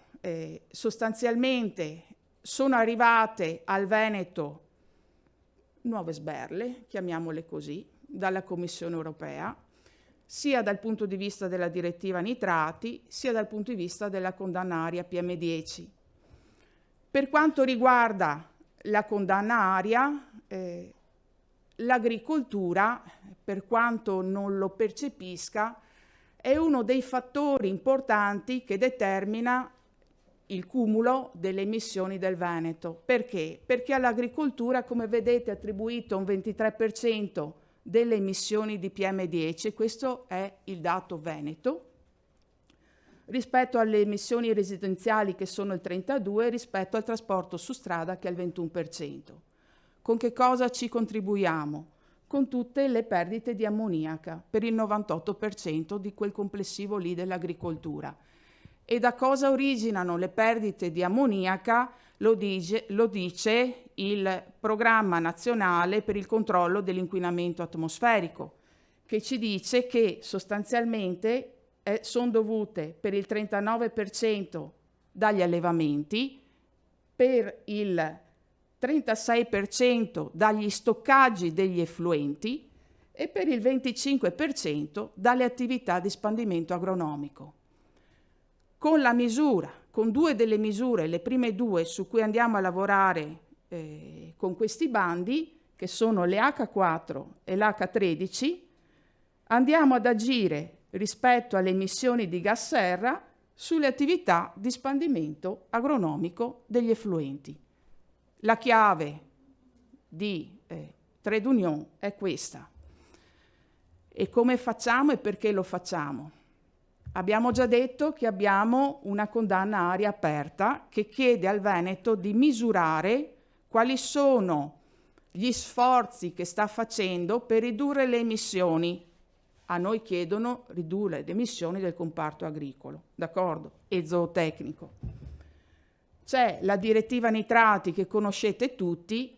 sostanzialmente sono arrivate al Veneto nuove sberle, chiamiamole così, dalla Commissione europea, sia dal punto di vista della direttiva nitrati, sia dal punto di vista della condanna aria PM10. Per quanto riguarda la condanna aria, l'agricoltura, per quanto non lo percepisca, è uno dei fattori importanti che determina il cumulo delle emissioni del Veneto. Perché? Perché all'agricoltura, come vedete, è attribuito un 23% delle emissioni di PM10, questo è il dato Veneto, rispetto alle emissioni residenziali che sono il 32%, rispetto al trasporto su strada che è il 21%. Con che cosa ci contribuiamo? Con tutte le perdite di ammoniaca per il 98% di quel complessivo lì dell'agricoltura. E da cosa originano le perdite di ammoniaca lo dice il Programma Nazionale per il Controllo dell'Inquinamento Atmosferico, che ci dice che sostanzialmente sono dovute per il 39% dagli allevamenti, per il 36% dagli stoccaggi degli effluenti e per il 25% dalle attività di spandimento agronomico. Con due delle misure, le prime due su cui andiamo a lavorare con questi bandi, che sono le H4 e l'H13, andiamo ad agire rispetto alle emissioni di gas serra sulle attività di spandimento agronomico degli effluenti. La chiave di Trade Union è questa. E come facciamo e perché lo facciamo? Abbiamo già detto che abbiamo una condanna a aria aperta che chiede al Veneto di misurare quali sono gli sforzi che sta facendo per ridurre le emissioni. A noi chiedono ridurre le emissioni del comparto agricolo, d'accordo? E zootecnico. C'è la direttiva nitrati che conoscete tutti,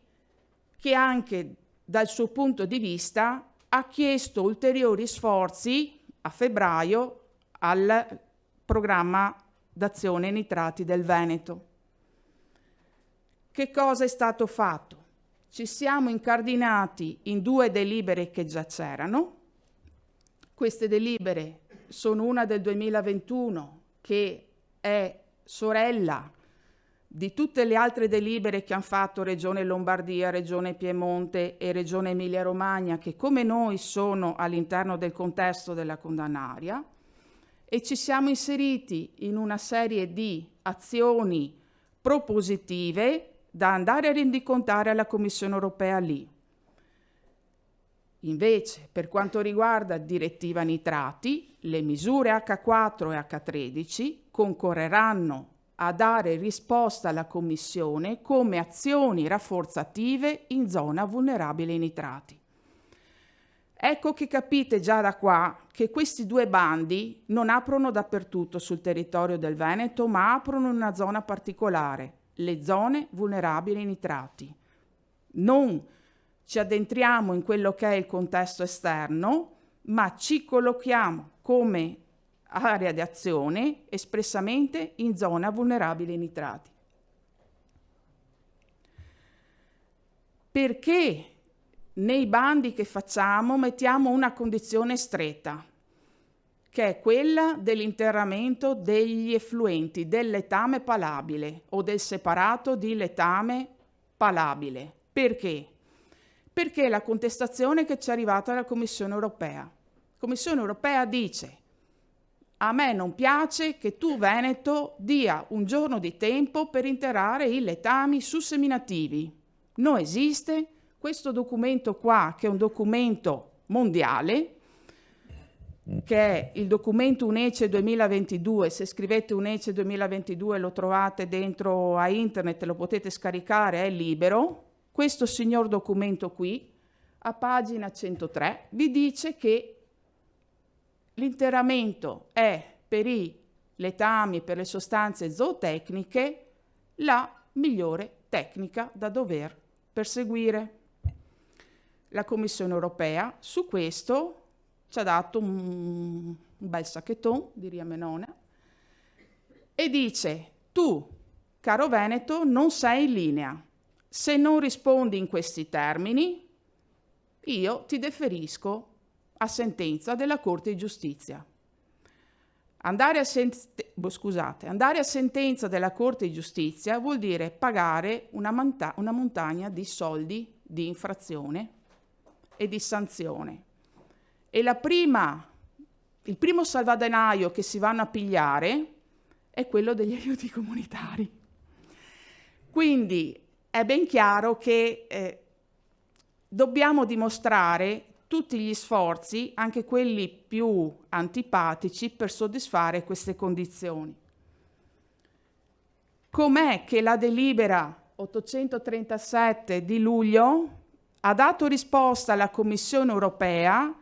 che anche dal suo punto di vista ha chiesto ulteriori sforzi a febbraio al programma d'azione nitrati del Veneto. Che cosa è stato fatto? Ci siamo incardinati in 2 delibere che già c'erano. Queste delibere sono una del 2021 che è sorella di tutte le altre delibere che hanno fatto Regione Lombardia, Regione Piemonte e Regione Emilia-Romagna, che come noi sono all'interno del contesto della condanna aria, e ci siamo inseriti in una serie di azioni propositive da andare a rendicontare alla Commissione europea lì. Invece, per quanto riguarda direttiva nitrati, le misure H4 e H13 concorreranno a dare risposta alla Commissione come azioni rafforzative in zona vulnerabile ai nitrati. Ecco che capite già da qua che questi 2 bandi non aprono dappertutto sul territorio del Veneto, ma aprono in una zona particolare, le zone vulnerabili ai nitrati. Non ci addentriamo in quello che è il contesto esterno, ma ci collochiamo come area di azione espressamente in zona vulnerabile ai nitrati. Perché nei bandi che facciamo mettiamo una condizione stretta, che è quella dell'interramento degli effluenti del letame palabile o del separato di letame palabile. Perché? Perché la contestazione che ci è arrivata dalla Commissione europea. La Commissione europea dice: a me non piace che tu, Veneto, dia un giorno di tempo per interrare i letami susseminativi. Non esiste. Questo documento qua, che è un documento mondiale, che è il documento UNECE 2022, se scrivete UNECE 2022 lo trovate dentro a internet, lo potete scaricare, è libero. Questo signor documento qui, a pagina 103, vi dice che l'interramento è per i letami, per le sostanze zootecniche, la migliore tecnica da dover perseguire. La Commissione europea su questo ci ha dato un bel sacchetton, diria mia nonna, e dice: tu, caro Veneto, non sei in linea. Se non rispondi in questi termini, io ti deferisco a sentenza della Corte di Giustizia. Andare a sentenza della Corte di Giustizia vuol dire pagare una montagna di soldi di infrazione e di sanzione. E il primo salvadanaio che si vanno a pigliare è quello degli aiuti comunitari. Quindi è ben chiaro che dobbiamo dimostrare tutti gli sforzi, anche quelli più antipatici, per soddisfare queste condizioni. Com'è che la delibera 837 di luglio ha dato risposta alla Commissione europea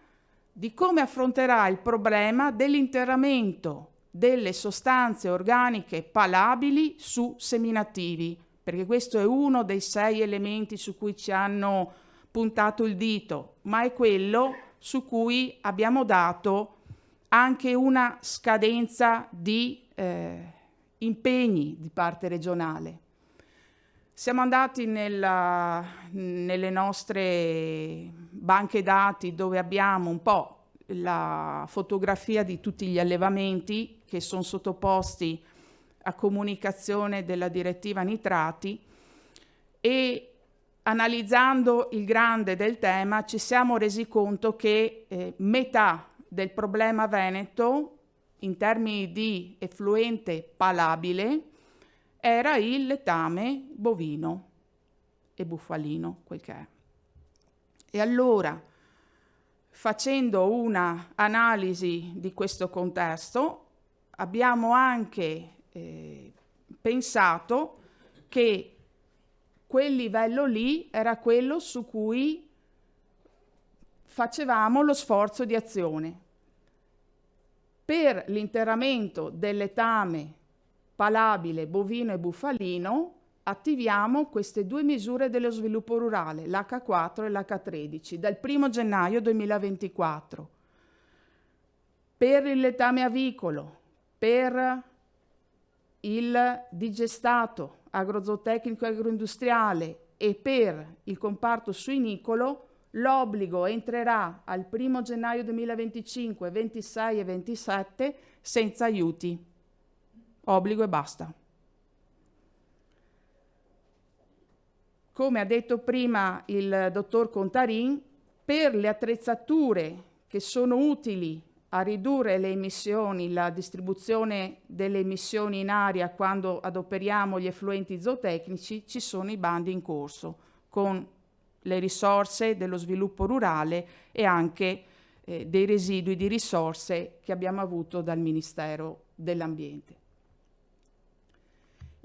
di come affronterà il problema dell'interramento delle sostanze organiche palabili su seminativi, perché questo è uno dei 6 elementi su cui ci hanno puntato il dito, ma è quello su cui abbiamo dato anche una scadenza di impegni di parte regionale. Siamo andati nelle nostre banche dati dove abbiamo un po' la fotografia di tutti gli allevamenti che sono sottoposti a comunicazione della direttiva nitrati, e analizzando il grande del tema ci siamo resi conto che metà del problema veneto in termini di effluente palabile era il letame bovino e bufalino, quel che è. E allora, facendo una analisi di questo contesto, abbiamo anche pensato che quel livello lì era quello su cui facevamo lo sforzo di azione. Per l'interramento del letame palabile bovino e bufalino attiviamo queste 2 misure dello sviluppo rurale, l'H4 e l'H13, dal 1 gennaio 2024. Per il letame avicolo, per il digestato agrozootecnico e agroindustriale e per il comparto suinicolo, l'obbligo entrerà al 1 gennaio 2025, 26 e 27 senza aiuti. Obbligo e basta. Come ha detto prima il dottor Contarin, per le attrezzature che sono utili a ridurre le emissioni, la distribuzione delle emissioni in aria quando adoperiamo gli effluenti zootecnici, ci sono i bandi in corso con le risorse dello sviluppo rurale e anche dei residui di risorse che abbiamo avuto dal Ministero dell'Ambiente.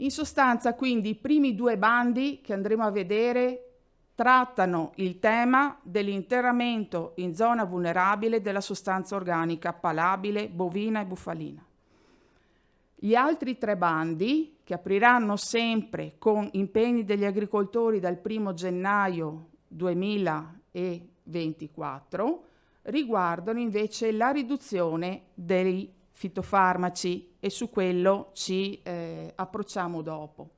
In sostanza, quindi, i primi 2 bandi che andremo a vedere trattano il tema dell'interramento in zona vulnerabile della sostanza organica palabile, bovina e bufalina. Gli altri 3 bandi, che apriranno sempre con impegni degli agricoltori dal 1 gennaio 2024, riguardano invece la riduzione dei fitofarmaci, e su quello ci approcciamo dopo.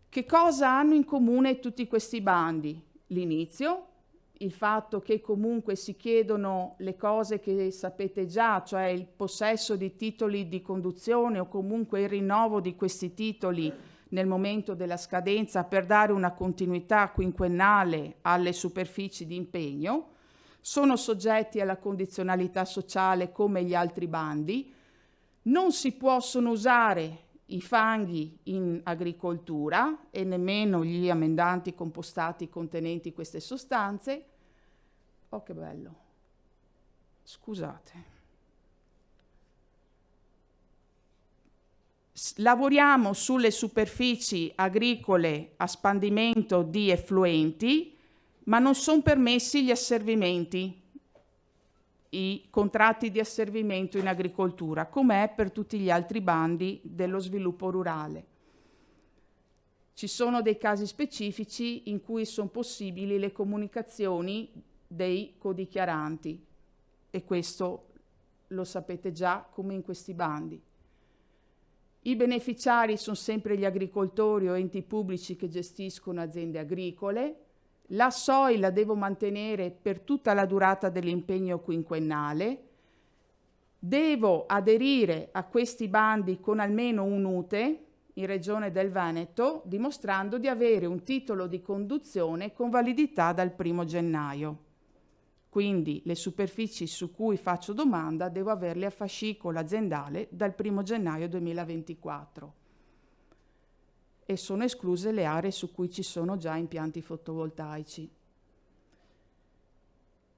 Che cosa hanno in comune tutti questi bandi? L'inizio, il fatto che comunque si chiedono le cose che sapete già, cioè il possesso di titoli di conduzione o comunque il rinnovo di questi titoli nel momento della scadenza per dare una continuità quinquennale alle superfici di impegno. Sono soggetti alla condizionalità sociale come gli altri bandi. Non si possono usare i fanghi in agricoltura e nemmeno gli amendanti compostati contenenti queste sostanze. Oh, che bello. Scusate. Lavoriamo sulle superfici agricole a spandimento di effluenti, ma non sono permessi gli asservimenti, i contratti di asservimento in agricoltura, come è per tutti gli altri bandi dello sviluppo rurale. Ci sono dei casi specifici in cui sono possibili le comunicazioni dei codichiaranti, e questo lo sapete già come in questi bandi. I beneficiari sono sempre gli agricoltori o enti pubblici che gestiscono aziende agricole. La SOI la devo mantenere per tutta la durata dell'impegno quinquennale. Devo aderire a questi bandi con almeno un UTE in Regione del Veneto, dimostrando di avere un titolo di conduzione con validità dal 1 gennaio. Quindi le superfici su cui faccio domanda devo averle a fascicolo aziendale dal 1 gennaio 2024. E sono escluse le aree su cui ci sono già impianti fotovoltaici.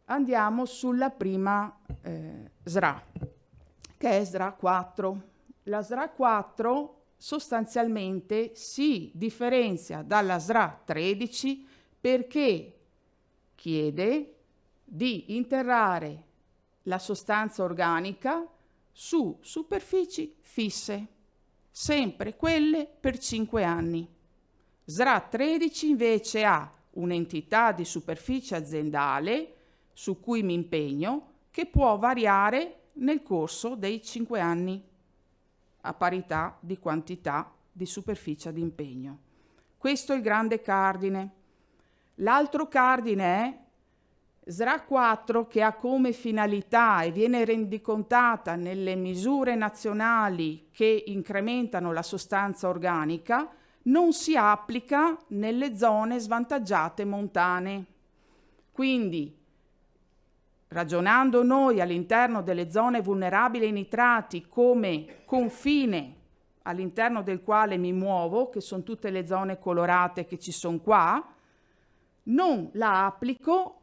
Andiamo sulla prima SRA, che è SRA 4. La SRA 4 sostanzialmente si differenzia dalla SRA 13 perché chiede di interrare la sostanza organica su superfici fisse, sempre quelle per 5 anni. SRA 13 invece ha un'entità di superficie aziendale su cui mi impegno che può variare nel corso dei 5 anni a parità di quantità di superficie di impegno. Questo è il grande cardine. L'altro cardine è SRA 4, che ha come finalità e viene rendicontata nelle misure nazionali che incrementano la sostanza organica, non si applica nelle zone svantaggiate montane. Quindi, ragionando noi all'interno delle zone vulnerabili ai nitrati come confine all'interno del quale mi muovo, che sono tutte le zone colorate che ci sono qua, non la applico,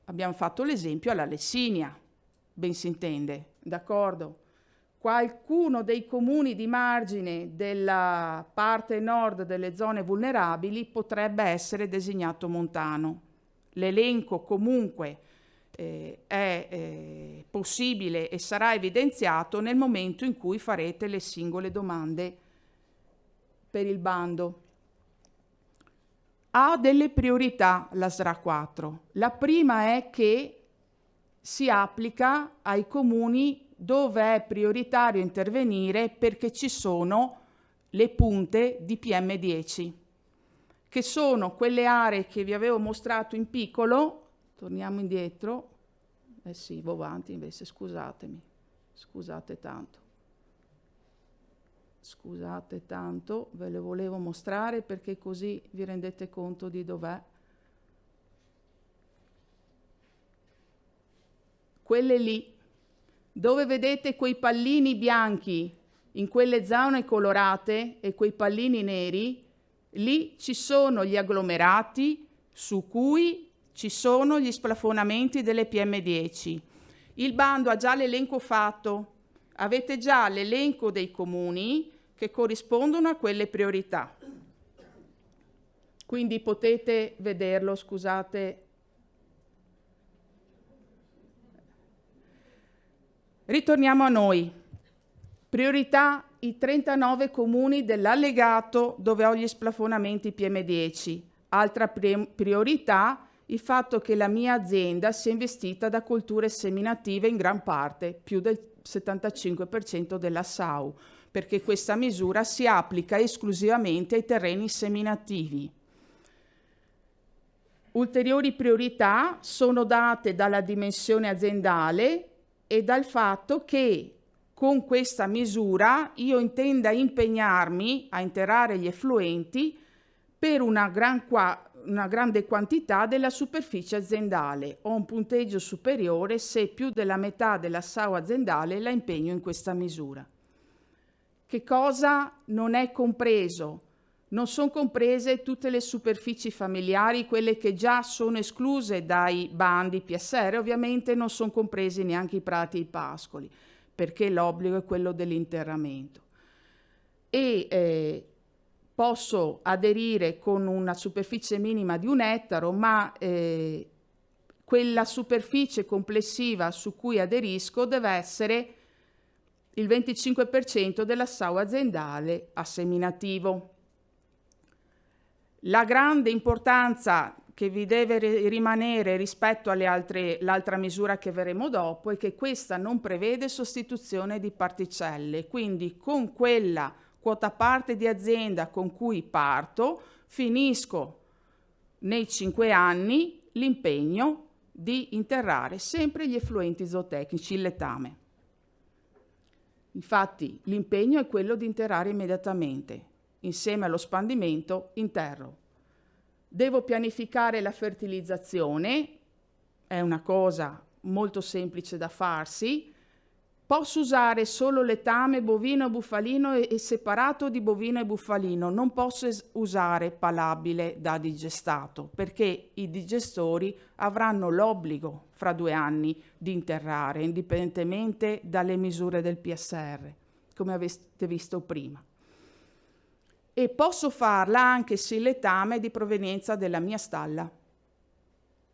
abbiamo fatto l'esempio, alla Lessinia, ben si intende, d'accordo? Qualcuno dei comuni di margine della parte nord delle zone vulnerabili potrebbe essere designato montano. L'elenco comunque è possibile e sarà evidenziato nel momento in cui farete le singole domande per il bando. Ha delle priorità la SRA 4. La prima è che si applica ai comuni dove è prioritario intervenire perché ci sono le punte di PM10, che sono quelle aree che vi avevo mostrato in piccolo. Torniamo indietro. Sì, vado avanti invece, scusatemi. Scusate tanto, ve le volevo mostrare perché così vi rendete conto di dov'è. Quelle lì, dove vedete quei pallini bianchi in quelle zone colorate e quei pallini neri, lì ci sono gli agglomerati su cui ci sono gli splafonamenti delle PM10. Il bando ha già l'elenco fatto, avete già l'elenco dei comuni che corrispondono a quelle priorità. Quindi potete vederlo, scusate. Ritorniamo a noi. Priorità i 39 comuni dell'allegato dove ho gli splafonamenti PM10. Altra priorità il fatto che la mia azienda sia investita da colture seminative in gran parte, più del 75% della SAU, perché questa misura si applica esclusivamente ai terreni seminativi. Ulteriori priorità sono date dalla dimensione aziendale e dal fatto che con questa misura io intenda impegnarmi a interrare gli effluenti per una grande quantità della superficie aziendale. Ho un punteggio superiore se più della metà della SAU aziendale la impegno in questa misura. Che cosa non è compreso? Non sono comprese tutte le superfici familiari, quelle che già sono escluse dai bandi PSR, ovviamente non sono compresi neanche i prati e i pascoli, perché l'obbligo è quello dell'interramento. E posso aderire con una superficie minima di 1 ettaro, ma quella superficie complessiva su cui aderisco deve essere il 25% della SAU aziendale a seminativo. La grande importanza che vi deve rimanere rispetto alle l'altra misura che verremo dopo è che questa non prevede sostituzione di particelle, quindi con quella quota parte di azienda con cui parto finisco nei 5 anni l'impegno di interrare sempre gli effluenti zootecnici, il letame. Infatti l'impegno è quello di interrare immediatamente. Insieme allo spandimento interro. Devo pianificare la fertilizzazione, è una cosa molto semplice da farsi. Posso usare solo letame bovino e bufalino e separato di bovino e bufalino, non posso usare palabile da digestato perché i digestori avranno l'obbligo fra 2 anni di interrare indipendentemente dalle misure del PSR, come avete visto prima. E posso farla anche se il letame è di provenienza della mia stalla.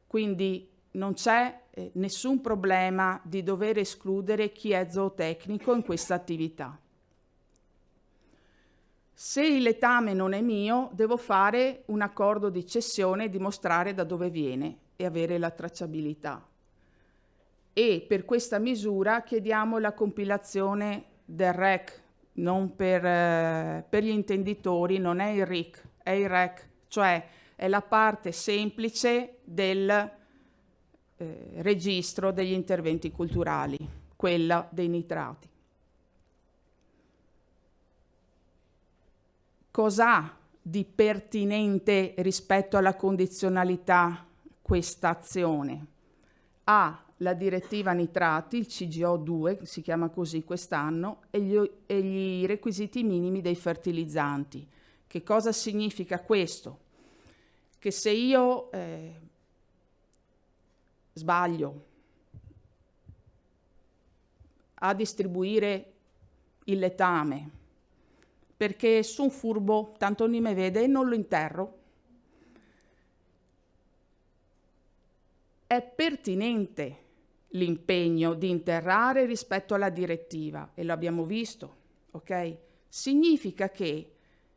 Quindi non c'è nessun problema di dover escludere chi è zootecnico in questa attività. Se il letame non è mio, devo fare un accordo di cessione e dimostrare da dove viene e avere la tracciabilità. E per questa misura chiediamo la compilazione del REC, non per gli intenditori, non è il RIC, è il REC, cioè è la parte semplice del registro degli interventi culturali, quella dei nitrati. Cos'ha di pertinente rispetto alla condizionalità questa azione? Ha la direttiva nitrati, il CGO2, si chiama così quest'anno, e gli requisiti minimi dei fertilizzanti. Che cosa significa questo? Che se io sbaglio a distribuire il letame perché sono furbo, tanto non mi vede e non lo interro, è pertinente l'impegno di interrare rispetto alla direttiva e lo abbiamo visto, ok? Significa che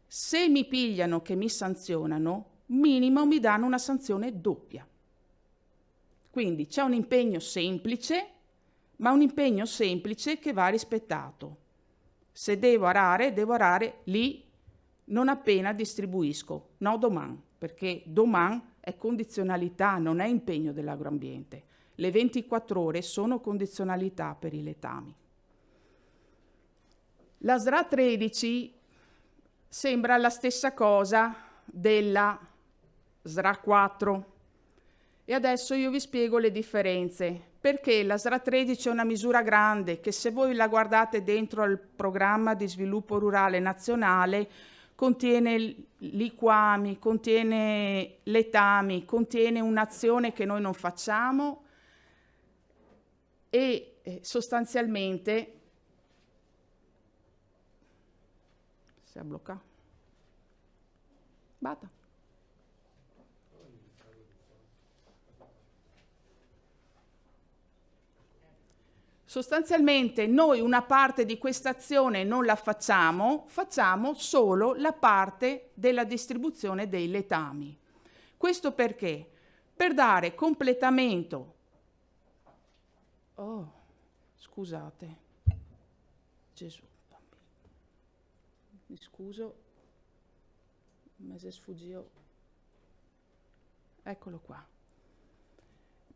se mi pigliano che mi sanzionano, minimo mi danno una sanzione doppia. Quindi c'è un impegno semplice, ma un impegno semplice che va rispettato. Se devo arare lì non appena distribuisco, no domani, perché domani è condizionalità, non è impegno dell'agroambiente. Le 24 ore sono condizionalità per i letami. La SRA 13 sembra la stessa cosa della SRA 4 e adesso io vi spiego le differenze. Perché la SRA 13 è una misura grande che se voi la guardate dentro al programma di sviluppo rurale nazionale contiene liquami, contiene letami, contiene un'azione che noi non facciamo e sostanzialmente si è bloccato. Basta. Sostanzialmente noi una parte di questa azione non la facciamo, facciamo solo la parte della distribuzione dei letami. Questo perché? Per dare completamento. Oh, scusate. Gesù, bambino. Mi scuso, mi è sfuggito. Eccolo qua.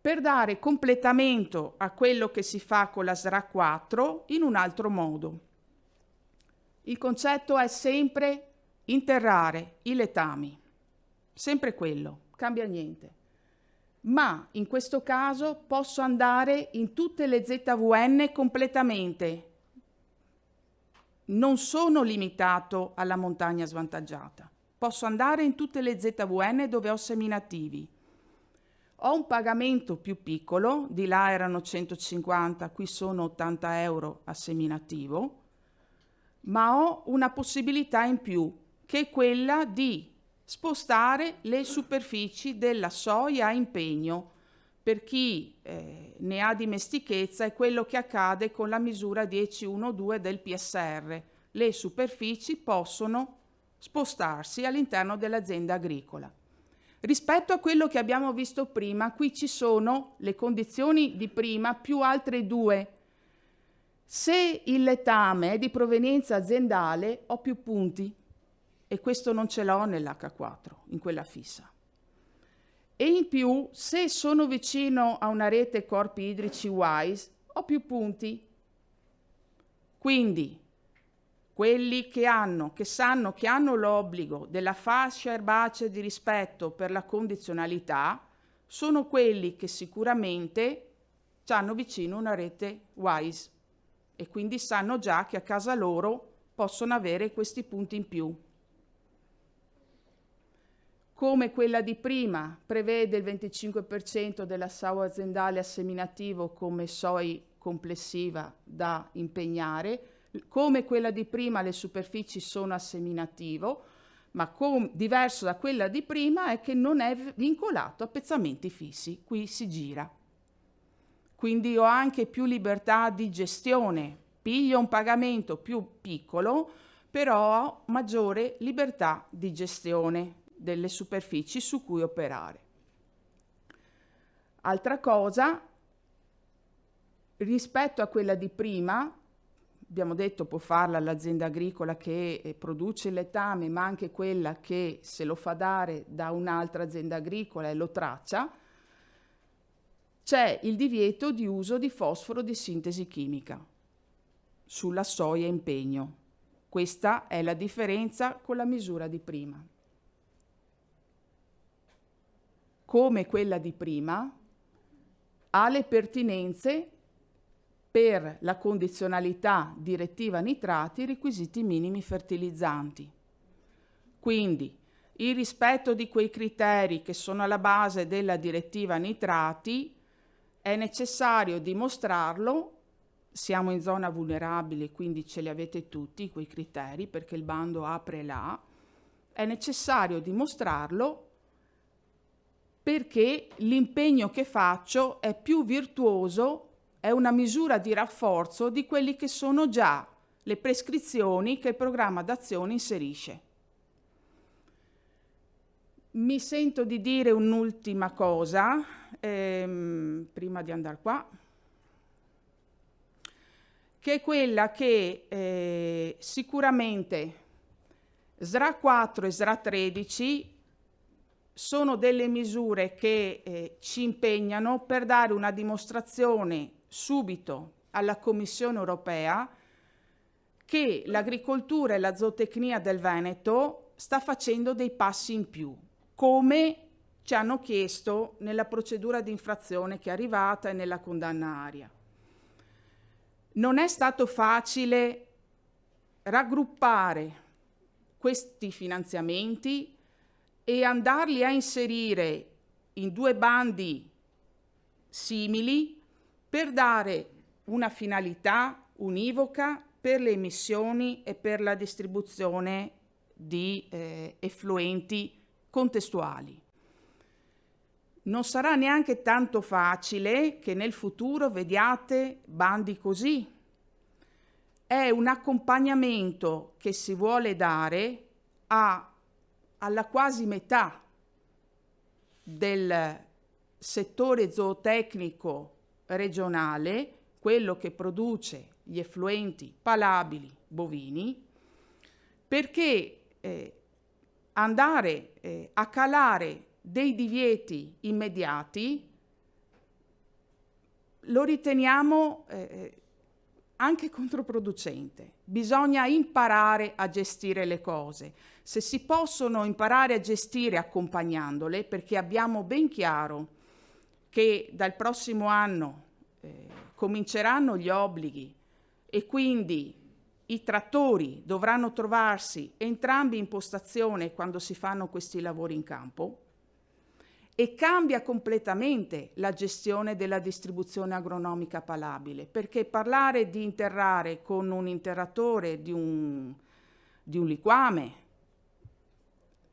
Per dare completamento a quello che si fa con la SRA 4 in un altro modo. Il concetto è sempre interrare i letami, sempre quello, cambia niente. Ma in questo caso posso andare in tutte le ZVN completamente. Non sono limitato alla montagna svantaggiata. Posso andare in tutte le ZVN dove ho seminativi. Ho un pagamento più piccolo, di là erano 150, qui sono 80 euro a seminativo, ma ho una possibilità in più, che è quella di spostare le superfici della soia a impegno. Per chi ne ha dimestichezza è quello che accade con la misura 10.1.2 del PSR. Le superfici possono spostarsi all'interno dell'azienda agricola. Rispetto a quello che abbiamo visto prima, qui ci sono le condizioni di prima più altre due. Se il letame è di provenienza aziendale, ho più punti e questo non ce l'ho nell'H4, in quella fissa. E in più, se sono vicino a una rete corpi idrici WISE, ho più punti. Quindi, quelli che sanno che hanno l'obbligo della fascia erbacea di rispetto per la condizionalità sono quelli che sicuramente hanno vicino una rete WISE e quindi sanno già che a casa loro possono avere questi punti in più. Come quella di prima prevede il 25% della SAU aziendale a seminativo come SOI complessiva da impegnare, come quella di prima le superfici sono a seminativo, ma diverso da quella di prima è che non è vincolato a pezzamenti fissi, qui si gira. Quindi ho anche più libertà di gestione, piglio un pagamento più piccolo, però ho maggiore libertà di gestione delle superfici su cui operare. Altra cosa, rispetto a quella di prima, abbiamo detto può farla l'azienda agricola che produce il letame, ma anche quella che se lo fa dare da un'altra azienda agricola e lo traccia, c'è il divieto di uso di fosforo di sintesi chimica sulla soia impegno. Questa è la differenza con la misura di prima. Come quella di prima, ha le pertinenze per la condizionalità direttiva nitrati, requisiti minimi fertilizzanti. Quindi il rispetto di quei criteri che sono alla base della direttiva nitrati è necessario dimostrarlo. Siamo in zona vulnerabile, quindi ce li avete tutti quei criteri perché il bando apre là. È necessario dimostrarlo perché l'impegno che faccio è più virtuoso, è una misura di rafforzo di quelli che sono già le prescrizioni che il programma d'azione inserisce. Mi sento di dire un'ultima cosa, prima di andare qua, che è quella che sicuramente SRA 4 e SRA 13 sono delle misure che ci impegnano per dare una dimostrazione subito alla Commissione europea che l'agricoltura e la zootecnia del Veneto sta facendo dei passi in più, come ci hanno chiesto nella procedura di infrazione che è arrivata e nella condanna aria. Non è stato facile raggruppare questi finanziamenti e andarli a inserire in due bandi simili per dare una finalità univoca per le emissioni e per la distribuzione di effluenti contestuali. Non sarà neanche tanto facile che nel futuro vediate bandi così. È un accompagnamento che si vuole dare alla quasi metà del settore zootecnico regionale, quello che produce gli effluenti palabili bovini, perché andare a calare dei divieti immediati lo riteniamo anche controproducente. Bisogna imparare a gestire le cose. Se si possono imparare a gestire accompagnandole, perché abbiamo ben chiaro che dal prossimo anno cominceranno gli obblighi e quindi i trattori dovranno trovarsi entrambi in postazione quando si fanno questi lavori in campo, e cambia completamente la gestione della distribuzione agronomica palabile, perché parlare di interrare con un interratore di un liquame,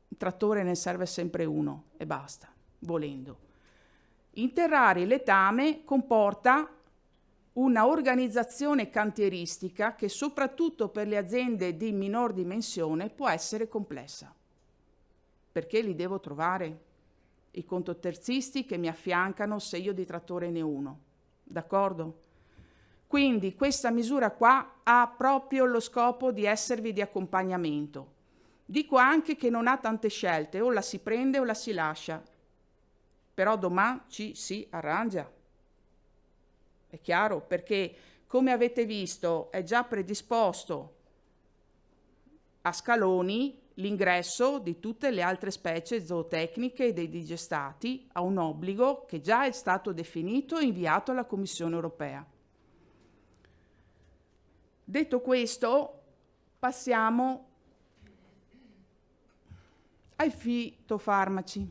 il trattore ne serve sempre uno e basta, volendo. Interrare il letame comporta una organizzazione cantieristica che soprattutto per le aziende di minor dimensione può essere complessa, perché li devo trovare i contoterzisti che mi affiancano se io di trattore ne ho uno, d'accordo? Quindi questa misura qua ha proprio lo scopo di esservi di accompagnamento. Dico anche che non ha tante scelte, o la si prende o la si lascia, però domani ci si arrangia. È chiaro, perché come avete visto è già predisposto a scaloni l'ingresso di tutte le altre specie zootecniche e dei digestati a un obbligo che già è stato definito e inviato alla Commissione europea. Detto questo, passiamo ai fitofarmaci.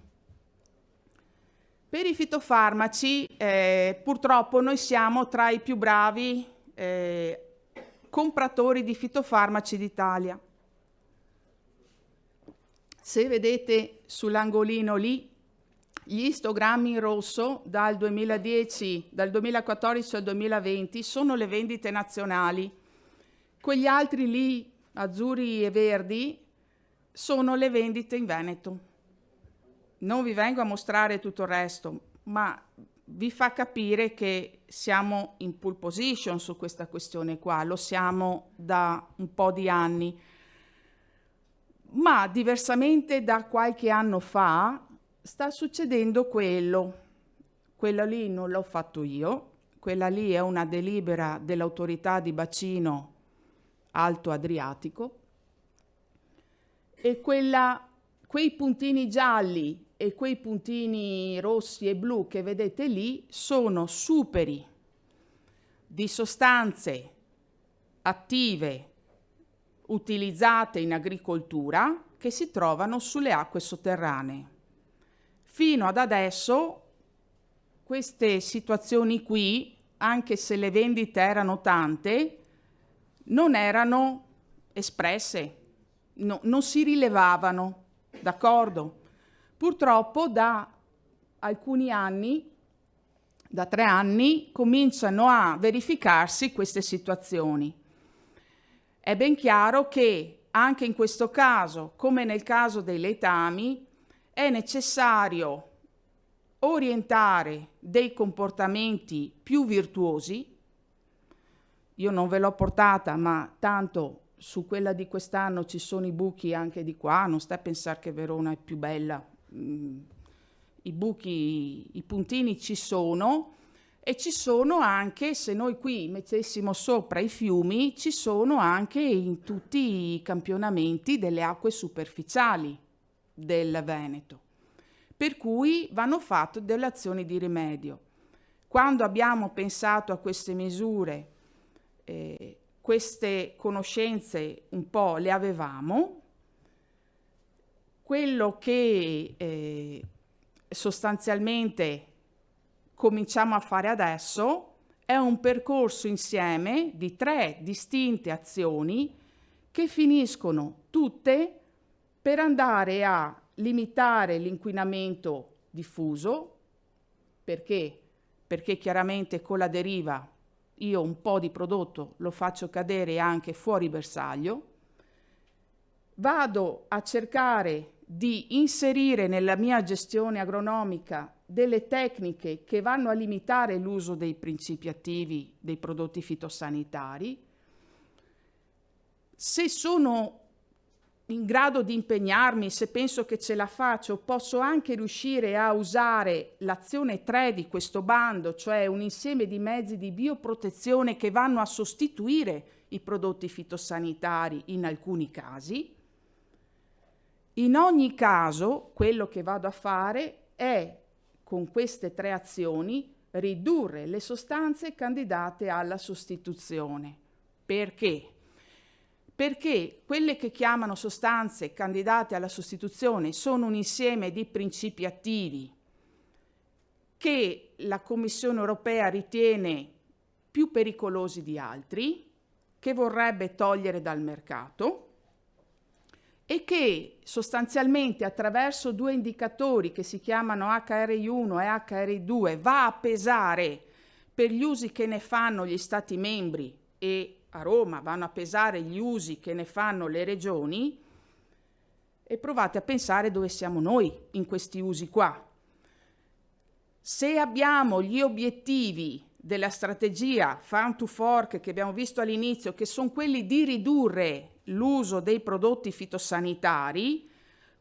Per i fitofarmaci purtroppo noi siamo tra i più bravi compratori di fitofarmaci d'Italia. Se vedete sull'angolino lì, gli istogrammi in rosso dal 2014 al 2020 sono le vendite nazionali. Quegli altri lì, azzurri e verdi, sono le vendite in Veneto. Non vi vengo a mostrare tutto il resto, ma vi fa capire che siamo in pole position su questa questione qua, lo siamo da un po' di anni. Ma diversamente da qualche anno fa sta succedendo quello lì non l'ho fatto io, quella lì è una delibera dell'autorità di bacino Alto Adriatico e quei puntini gialli e quei puntini rossi e blu che vedete lì sono superi di sostanze attive utilizzate in agricoltura che si trovano sulle acque sotterranee. Fino ad adesso queste situazioni qui, anche se le vendite erano tante, non erano espresse, non si rilevavano, d'accordo? Purtroppo da alcuni anni, da 3 anni, cominciano a verificarsi queste situazioni. È ben chiaro che anche in questo caso, come nel caso dei letami, è necessario orientare dei comportamenti più virtuosi. Io non ve l'ho portata, ma tanto su quella di quest'anno ci sono i buchi anche di qua, non stai a pensare che Verona è più bella. I buchi, i puntini ci sono. E ci sono anche, se noi qui mettessimo sopra i fiumi, ci sono anche in tutti i campionamenti delle acque superficiali del Veneto. Per cui vanno fatte delle azioni di rimedio. Quando abbiamo pensato a queste misure, queste conoscenze un po' le avevamo. Quello che sostanzialmente cominciamo a fare adesso è un percorso insieme di 3 distinte azioni che finiscono tutte per andare a limitare l'inquinamento diffuso. Perché? Perché chiaramente con la deriva io un po' di prodotto lo faccio cadere anche fuori bersaglio. Vado a cercare di inserire nella mia gestione agronomica delle tecniche che vanno a limitare l'uso dei principi attivi dei prodotti fitosanitari. Se sono in grado di impegnarmi, se penso che ce la faccio, posso anche riuscire a usare l'azione 3 di questo bando, cioè un insieme di mezzi di bioprotezione che vanno a sostituire i prodotti fitosanitari in alcuni casi. In ogni caso, quello che vado a fare è, con queste 3 azioni, ridurre le sostanze candidate alla sostituzione. Perché? Perché quelle che chiamano sostanze candidate alla sostituzione sono un insieme di principi attivi che la Commissione europea ritiene più pericolosi di altri, che vorrebbe togliere dal mercato, e che sostanzialmente attraverso 2 indicatori che si chiamano HRI1 e HRI2 va a pesare per gli usi che ne fanno gli Stati membri e a Roma vanno a pesare gli usi che ne fanno le regioni. E provate a pensare dove siamo noi in questi usi qua. Se abbiamo gli obiettivi della strategia Farm to Fork che abbiamo visto all'inizio, che sono quelli di ridurre l'uso dei prodotti fitosanitari,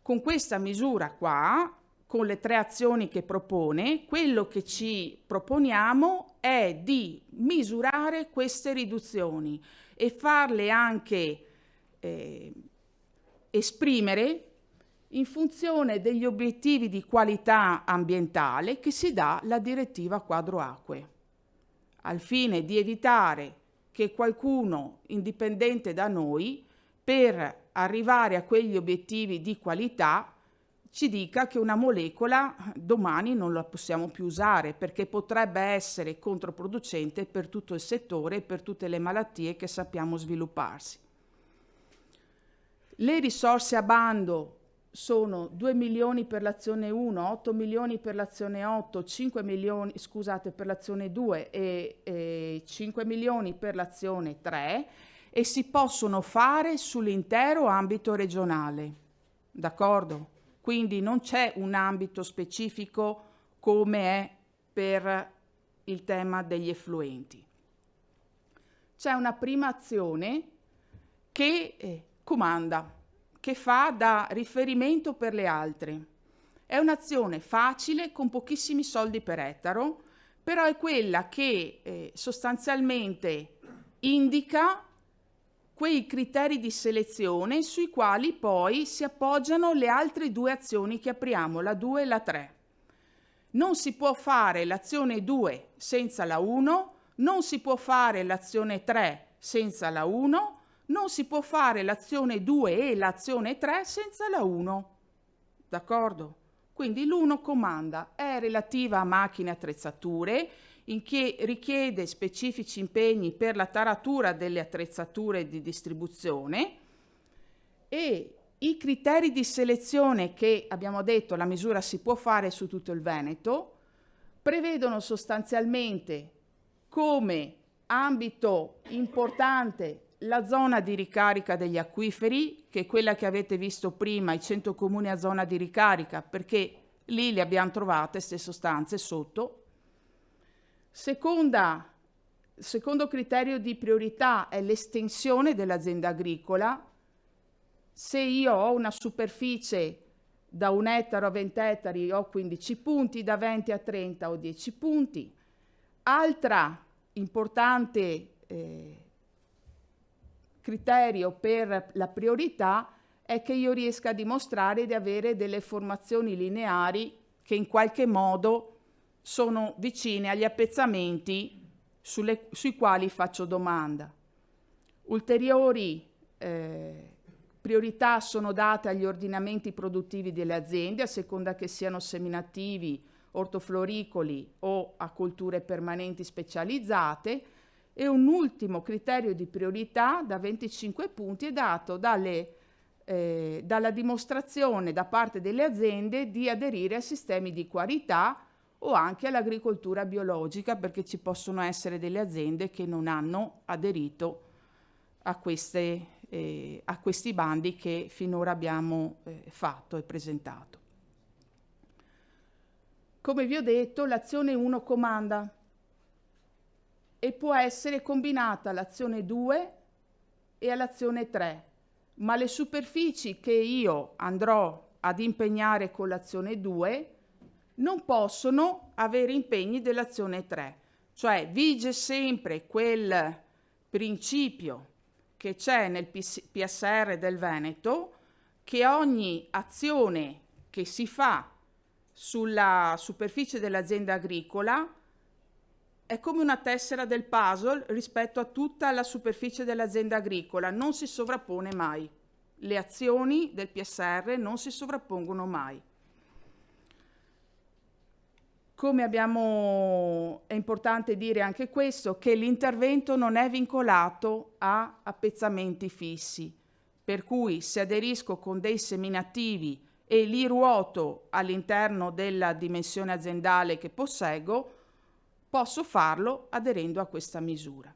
con questa misura qua, con le 3 azioni che propone, quello che ci proponiamo è di misurare queste riduzioni e farle anche esprimere in funzione degli obiettivi di qualità ambientale che si dà la direttiva quadro acque, al fine di evitare che qualcuno indipendente da noi, per arrivare a quegli obiettivi di qualità, ci dica che una molecola domani non la possiamo più usare perché potrebbe essere controproducente per tutto il settore e per tutte le malattie che sappiamo svilupparsi. Le risorse a bando sono 2 milioni per l'azione 1, 8 milioni per l'azione 8, 5 milioni, scusate, per l'azione 2 e 5 milioni per l'azione 3, e si possono fare sull'intero ambito regionale, d'accordo? Quindi non c'è un ambito specifico come è per il tema degli effluenti. C'è una prima azione che comanda, che fa da riferimento per le altre. È un'azione facile, con pochissimi soldi per ettaro, però è quella che sostanzialmente indica quei criteri di selezione sui quali poi si appoggiano le altre due azioni che apriamo, la 2 e la 3. Non si può fare l'azione 2 senza la 1, non si può fare l'azione 3 senza la 1, non si può fare l'azione 2 e l'azione 3 senza la 1, d'accordo? Quindi l'1 comanda, è relativa a macchine e attrezzature, in che richiede specifici impegni per la taratura delle attrezzature di distribuzione, e i criteri di selezione che abbiamo detto la misura si può fare su tutto il Veneto prevedono sostanzialmente come ambito importante la zona di ricarica degli acquiferi, che è quella che avete visto prima, i 100 comuni a zona di ricarica, perché lì le abbiamo trovate queste sostanze sotto. Secondo criterio di priorità è l'estensione dell'azienda agricola. Se io ho una superficie da 1 ettaro a 20 ettari ho 15 punti, da 20 a 30 ho 10 punti. Altra importante criterio per la priorità è che io riesca a dimostrare di avere delle formazioni lineari che in qualche modo sono vicine agli appezzamenti sui quali faccio domanda. Ulteriori priorità sono date agli ordinamenti produttivi delle aziende, a seconda che siano seminativi, ortofloricoli o a colture permanenti specializzate, e un ultimo criterio di priorità da 25 punti è dato dalla dimostrazione da parte delle aziende di aderire a sistemi di qualità o anche all'agricoltura biologica, perché ci possono essere delle aziende che non hanno aderito a questi bandi che finora abbiamo fatto e presentato. Come vi ho detto, l'azione 1 comanda e può essere combinata all'azione 2 e all'azione 3, ma le superfici che io andrò ad impegnare con l'azione 2 non possono avere impegni dell'azione 3, cioè vige sempre quel principio che c'è nel PSR del Veneto, che ogni azione che si fa sulla superficie dell'azienda agricola è come una tessera del puzzle rispetto a tutta la superficie dell'azienda agricola, non si sovrappone mai. Le azioni del PSR non si sovrappongono mai. È importante dire anche questo, che l'intervento non è vincolato a appezzamenti fissi, per cui se aderisco con dei seminativi e li ruoto all'interno della dimensione aziendale che posseggo, posso farlo aderendo a questa misura.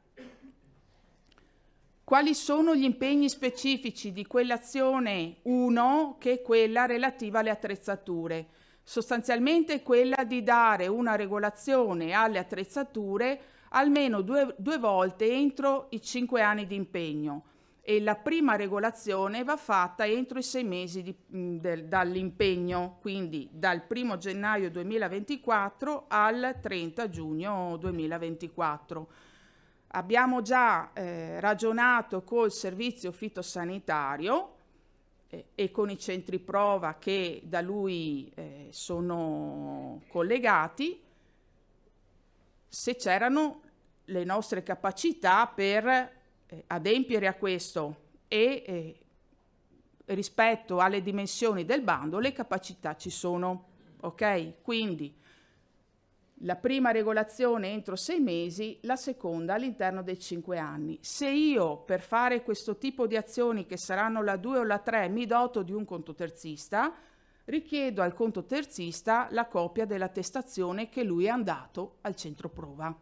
Quali sono gli impegni specifici di quell'azione 1 che è quella relativa alle attrezzature? Sostanzialmente quella di dare una regolazione alle attrezzature almeno due volte entro i 5 anni di impegno, e la prima regolazione va fatta entro i 6 mesi dall'impegno, quindi dal 1 gennaio 2024 al 30 giugno 2024. Abbiamo già ragionato col servizio fitosanitario e con i centri prova che da lui sono collegati, se c'erano le nostre capacità per adempiere a questo, e rispetto alle dimensioni del bando le capacità ci sono, ok? Quindi La prima regolazione entro 6 mesi, la seconda all'interno dei 5 anni. Se io per fare questo tipo di azioni, che saranno la 2 o la 3, mi doto di un conto terzista, richiedo al conto terzista la copia dell'attestazione che lui è andato al centro prova.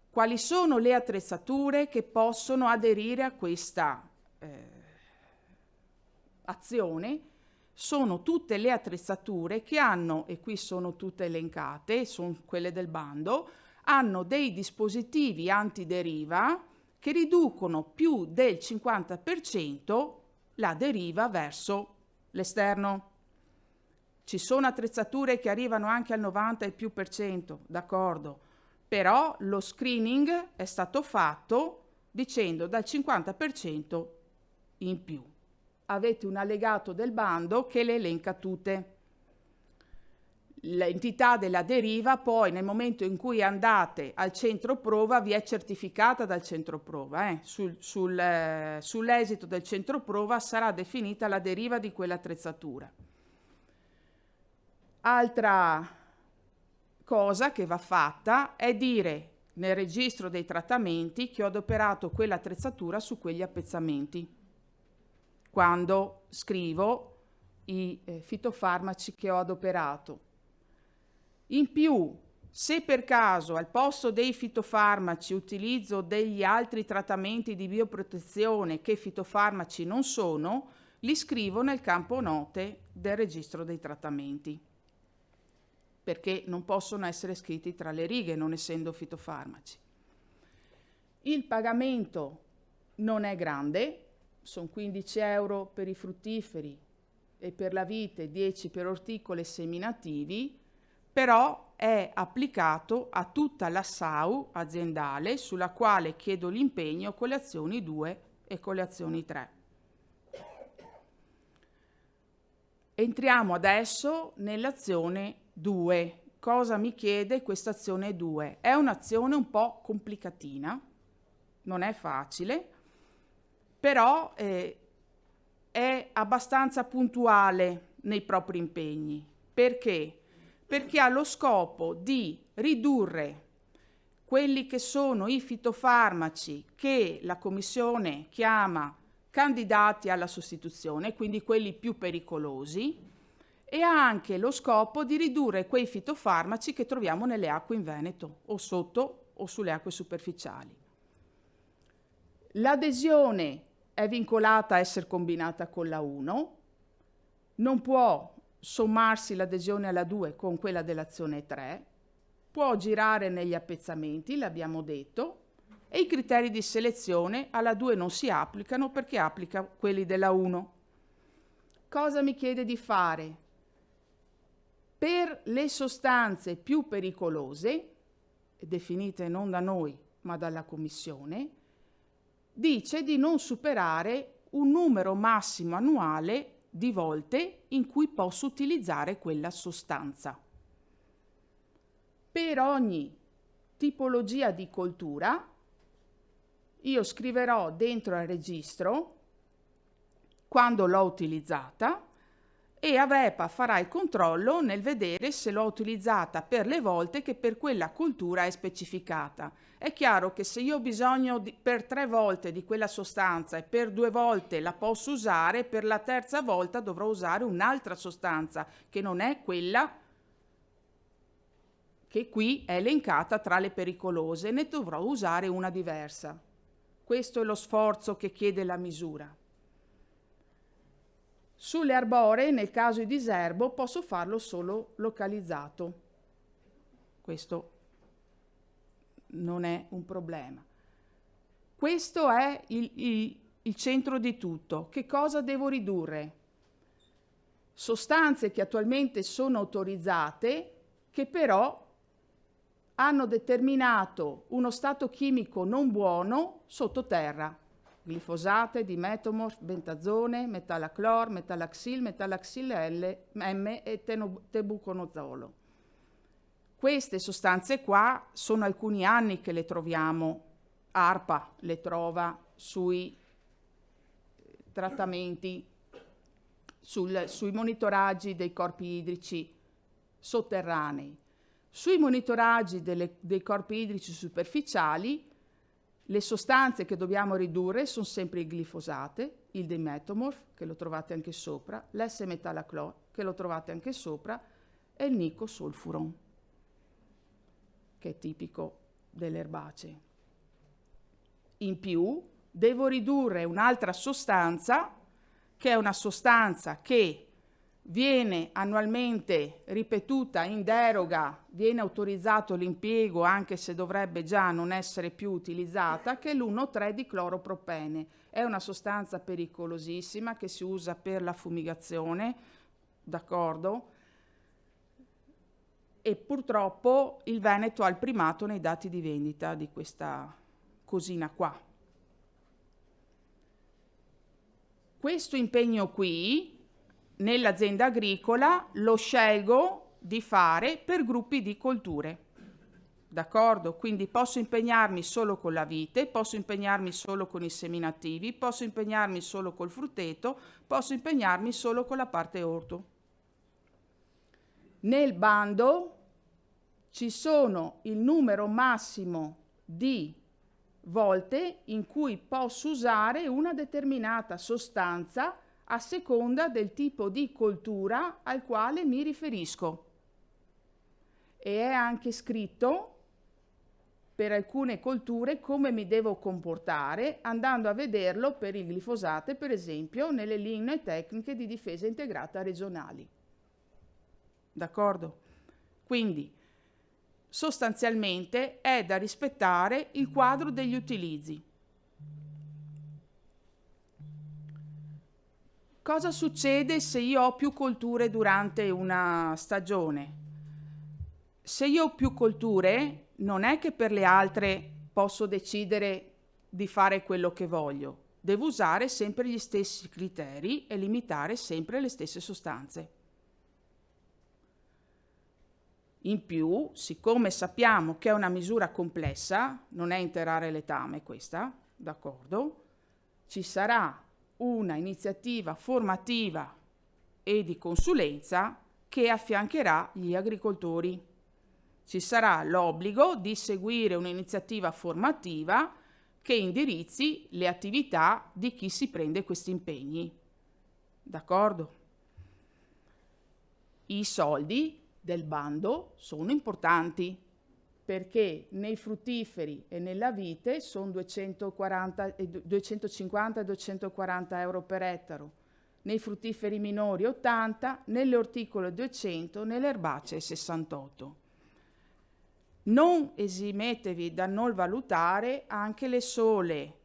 Quali sono le attrezzature che possono aderire a questa azione? Sono tutte le attrezzature che hanno, e qui sono tutte elencate, sono quelle del bando, hanno dei dispositivi antideriva che riducono più del 50% la deriva verso l'esterno. Ci sono attrezzature che arrivano anche al 90 e più per cento, d'accordo, però lo screening è stato fatto dicendo dal 50% in più. Avete un allegato del bando che le elenca tutte. L'entità della deriva poi nel momento in cui andate al centro prova vi è certificata dal centro prova. Sull'esito del centro prova sarà definita la deriva di quell'attrezzatura. Altra cosa che va fatta è dire nel registro dei trattamenti che ho adoperato quell'attrezzatura su quegli appezzamenti, quando scrivo i fitofarmaci che ho adoperato. In più, se per caso al posto dei fitofarmaci utilizzo degli altri trattamenti di bioprotezione che fitofarmaci non sono, li scrivo nel campo note del registro dei trattamenti, perché non possono essere scritti tra le righe, non essendo fitofarmaci. Il pagamento non è grande, sono 15 euro per i fruttiferi e per la vite 10 per orticole e seminativi, però è applicato a tutta la SAU aziendale sulla quale chiedo l'impegno con le azioni 2 e con le azioni 3. Entriamo adesso nell'azione 2. Cosa mi chiede questa azione 2? È un'azione un po' complicatina, non è facile, però è abbastanza puntuale nei propri impegni. Perché? Perché ha lo scopo di ridurre quelli che sono i fitofarmaci che la Commissione chiama candidati alla sostituzione, quindi quelli più pericolosi, e ha anche lo scopo di ridurre quei fitofarmaci che troviamo nelle acque in Veneto o sotto o sulle acque superficiali. L'adesione è vincolata a essere combinata con la 1, non può sommarsi l'adesione alla 2 con quella dell'azione 3, può girare negli appezzamenti, l'abbiamo detto, e i criteri di selezione alla 2 non si applicano perché applica quelli della 1. Cosa mi chiede di fare? Per le sostanze più pericolose, definite non da noi ma dalla Commissione, dice di non superare un numero massimo annuale di volte in cui posso utilizzare quella sostanza. Per ogni tipologia di coltura io scriverò dentro al registro quando l'ho utilizzata e Avepa farà il controllo nel vedere se l'ho utilizzata per le volte che per quella coltura è specificata. È chiaro che se io ho bisogno per 3 volte di quella sostanza e per 2 volte la posso usare, per la terza volta dovrò usare un'altra sostanza che non è quella che qui è elencata tra le pericolose, ne dovrò usare una diversa. Questo è lo sforzo che chiede la misura. Sulle arboree, nel caso di diserbo, posso farlo solo localizzato. Questo non è un problema. Questo è il centro di tutto. Che cosa devo ridurre? Sostanze che attualmente sono autorizzate, che però hanno determinato uno stato chimico non buono sottoterra. Glifosate, dimetomorf, bentazone, metallaclor, metallaxil, metallaxil M e tebuconazolo. Queste sostanze qua sono alcuni anni che le troviamo, ARPA le trova sui trattamenti, sui monitoraggi dei corpi idrici sotterranei. Sui monitoraggi dei corpi idrici superficiali, le sostanze che dobbiamo ridurre sono sempre il glifosate, il dimetomorph, che lo trovate anche sopra, l'S-metallaclor, che lo trovate anche sopra, e il nicosulfuron, che è tipico delle erbacee. In più, devo ridurre un'altra sostanza, che è una sostanza che viene annualmente ripetuta in deroga, viene autorizzato l'impiego anche se dovrebbe già non essere più utilizzata, che è l'1,3-dicloropropene. È una sostanza pericolosissima che si usa per la fumigazione, d'accordo? E purtroppo il Veneto ha il primato nei dati di vendita di questa cosina qua. Questo impegno qui nell'azienda agricola lo scelgo di fare per gruppi di colture, d'accordo? Quindi posso impegnarmi solo con la vite, posso impegnarmi solo con i seminativi, posso impegnarmi solo col frutteto, posso impegnarmi solo con la parte orto. Nel bando ci sono il numero massimo di volte in cui posso usare una determinata sostanza a seconda del tipo di coltura al quale mi riferisco. E è anche scritto per alcune colture come mi devo comportare, andando a vederlo per il glifosate, per esempio, nelle linee tecniche di difesa integrata regionali. D'accordo? Quindi, sostanzialmente è da rispettare il quadro degli utilizzi. Cosa succede se io ho più colture durante una stagione? Se io ho più colture, non è che per le altre posso decidere di fare quello che voglio. Devo usare sempre gli stessi criteri e limitare sempre le stesse sostanze. In più, siccome sappiamo che è una misura complessa, non è interare letame questa, d'accordo? Ci sarà una iniziativa formativa e di consulenza che affiancherà gli agricoltori. Ci sarà l'obbligo di seguire un'iniziativa formativa che indirizzi le attività di chi si prende questi impegni. D'accordo? I soldi del bando sono importanti perché nei fruttiferi e nella vite sono 250 e 240 euro per ettaro, nei fruttiferi minori 80, nelle orticole 200, nelle erbacee 68. Non esimetevi da non valutare anche le sole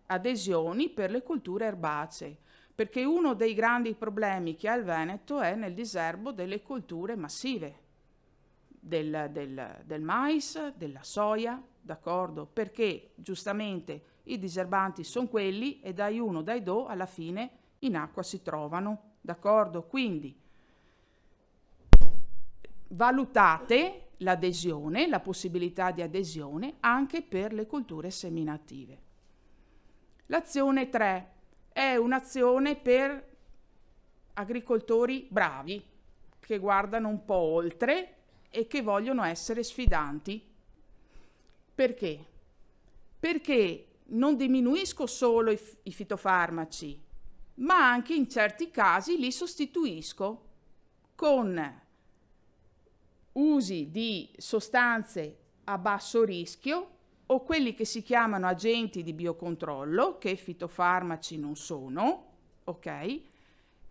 adesioni per le colture erbacee, perché uno dei grandi problemi che ha il Veneto è nel diserbo delle colture massive, del mais, della soia, d'accordo? Perché giustamente i diserbanti sono quelli e dai 1, dai 2 alla fine in acqua si trovano, d'accordo? Quindi valutate l'adesione, la possibilità di adesione anche per le colture seminative. L'azione 3 è un'azione per agricoltori bravi che guardano un po' oltre e che vogliono essere sfidanti. Perché? Perché non diminuisco solo i fitofarmaci, ma anche in certi casi li sostituisco con usi di sostanze a basso rischio o quelli che si chiamano agenti di biocontrollo, che fitofarmaci non sono, ok?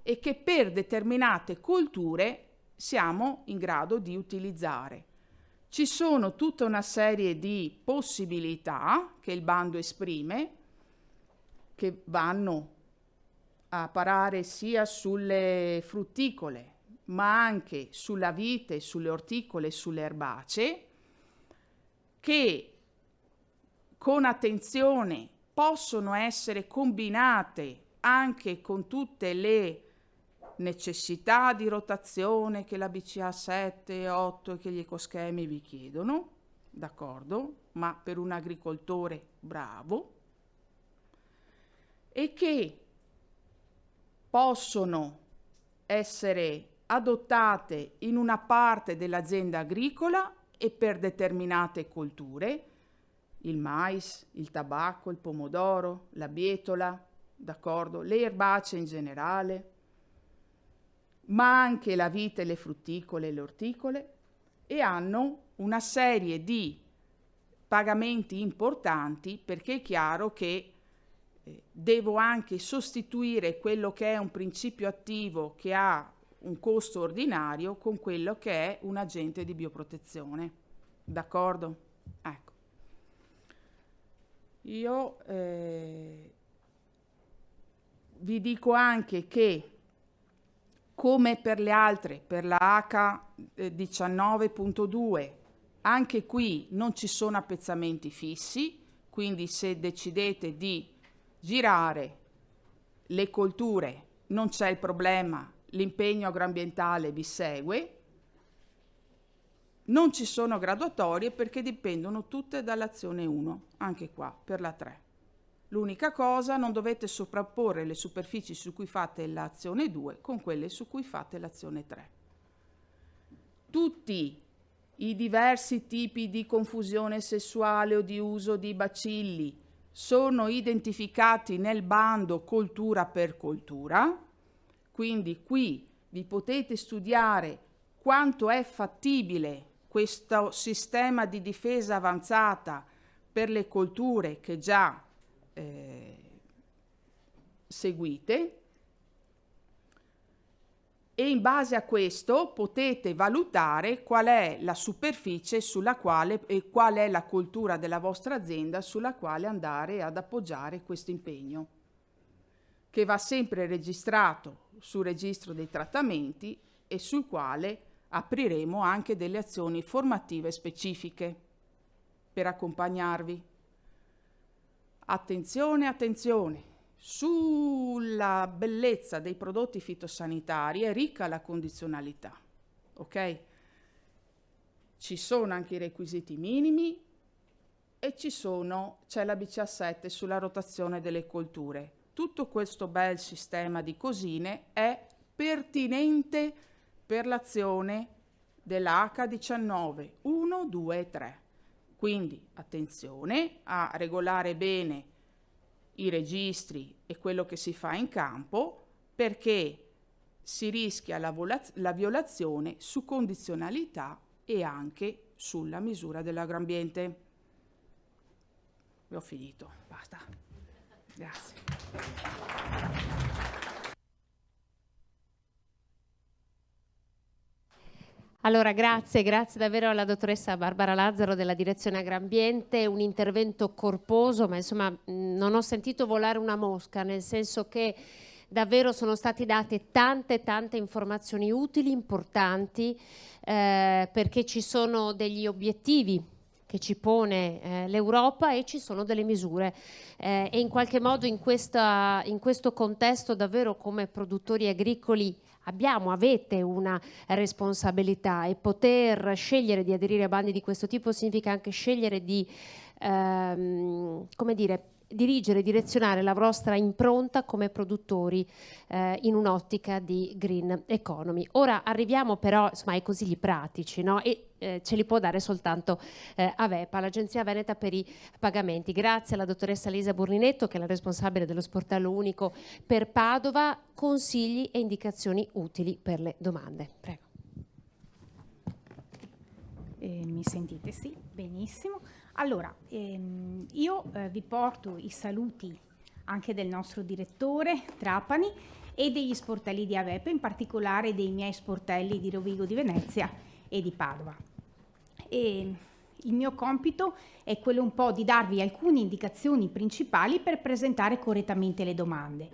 E che per determinate colture siamo in grado di utilizzare. Ci sono tutta una serie di possibilità che il bando esprime, che vanno a parare sia sulle frutticole, ma anche sulla vite, sulle orticole e sulle erbacee, che con attenzione possono essere combinate anche con tutte le necessità di rotazione che la BCA 7, 8 e che gli ecoschemi vi chiedono, d'accordo? Ma per un agricoltore bravo, e che possono essere adottate in una parte dell'azienda agricola e per determinate colture, il mais, il tabacco, il pomodoro, la bietola, d'accordo, le erbacee in generale, ma anche la vite, le frutticole e le orticole, e hanno una serie di pagamenti importanti, perché è chiaro che devo anche sostituire quello che è un principio attivo che ha un costo ordinario con quello che è un agente di bioprotezione. D'accordo? Ecco. Io vi dico anche che, come per le altre, per la H19.2, anche qui non ci sono appezzamenti fissi, quindi se decidete di girare le colture non c'è il problema, l'impegno agroambientale vi segue. Non ci sono graduatorie perché dipendono tutte dall'azione 1, anche qua per la 3. L'unica cosa, non dovete sovrapporre le superfici su cui fate l'azione 2 con quelle su cui fate l'azione 3. Tutti i diversi tipi di confusione sessuale o di uso di bacilli sono identificati nel bando coltura per coltura, quindi qui vi potete studiare quanto è fattibile questo sistema di difesa avanzata per le colture che già seguite, e in base a questo potete valutare qual è la superficie sulla quale e qual è la coltura della vostra azienda sulla quale andare ad appoggiare questo impegno, che va sempre registrato sul registro dei trattamenti e sul quale apriremo anche delle azioni formative specifiche per accompagnarvi. Attenzione, attenzione, sulla bellezza dei prodotti fitosanitari è ricca la condizionalità, ok? Ci sono anche i requisiti minimi e c'è la BCA7 sulla rotazione delle colture. Tutto questo bel sistema di cosine è pertinente per l'azione della H19 1, 2 e 3. Quindi attenzione a regolare bene i registri e quello che si fa in campo, perché si rischia la violazione su condizionalità e anche sulla misura dell'agroambiente. Ho finito, basta. Grazie. Allora, grazie davvero alla dottoressa Barbara Lazzaro della Direzione Agroambiente, un intervento corposo, ma insomma non ho sentito volare una mosca, nel senso che davvero sono state date tante informazioni utili, importanti, perché ci sono degli obiettivi che ci pone l'Europa e ci sono delle misure e in qualche modo in questo contesto davvero come produttori agricoli avete una responsabilità, e poter scegliere di aderire a bandi di questo tipo significa anche scegliere di direzionare la vostra impronta come produttori in un'ottica di green economy. Ora arriviamo però ai consigli pratici, no? E ce li può dare soltanto AVEPA, l'Agenzia Veneta per i Pagamenti. Grazie alla dottoressa Lisa Burninetto, che è la responsabile dello sportello unico per Padova. Consigli e indicazioni utili per le domande. Prego. Mi sentite? Sì, benissimo. Allora, io vi porto i saluti anche del nostro direttore Trapani e degli sportelli di AVEPA, in particolare dei miei sportelli di Rovigo di Venezia e di Padova. E il mio compito è quello un po' di darvi alcune indicazioni principali per presentare correttamente le domande.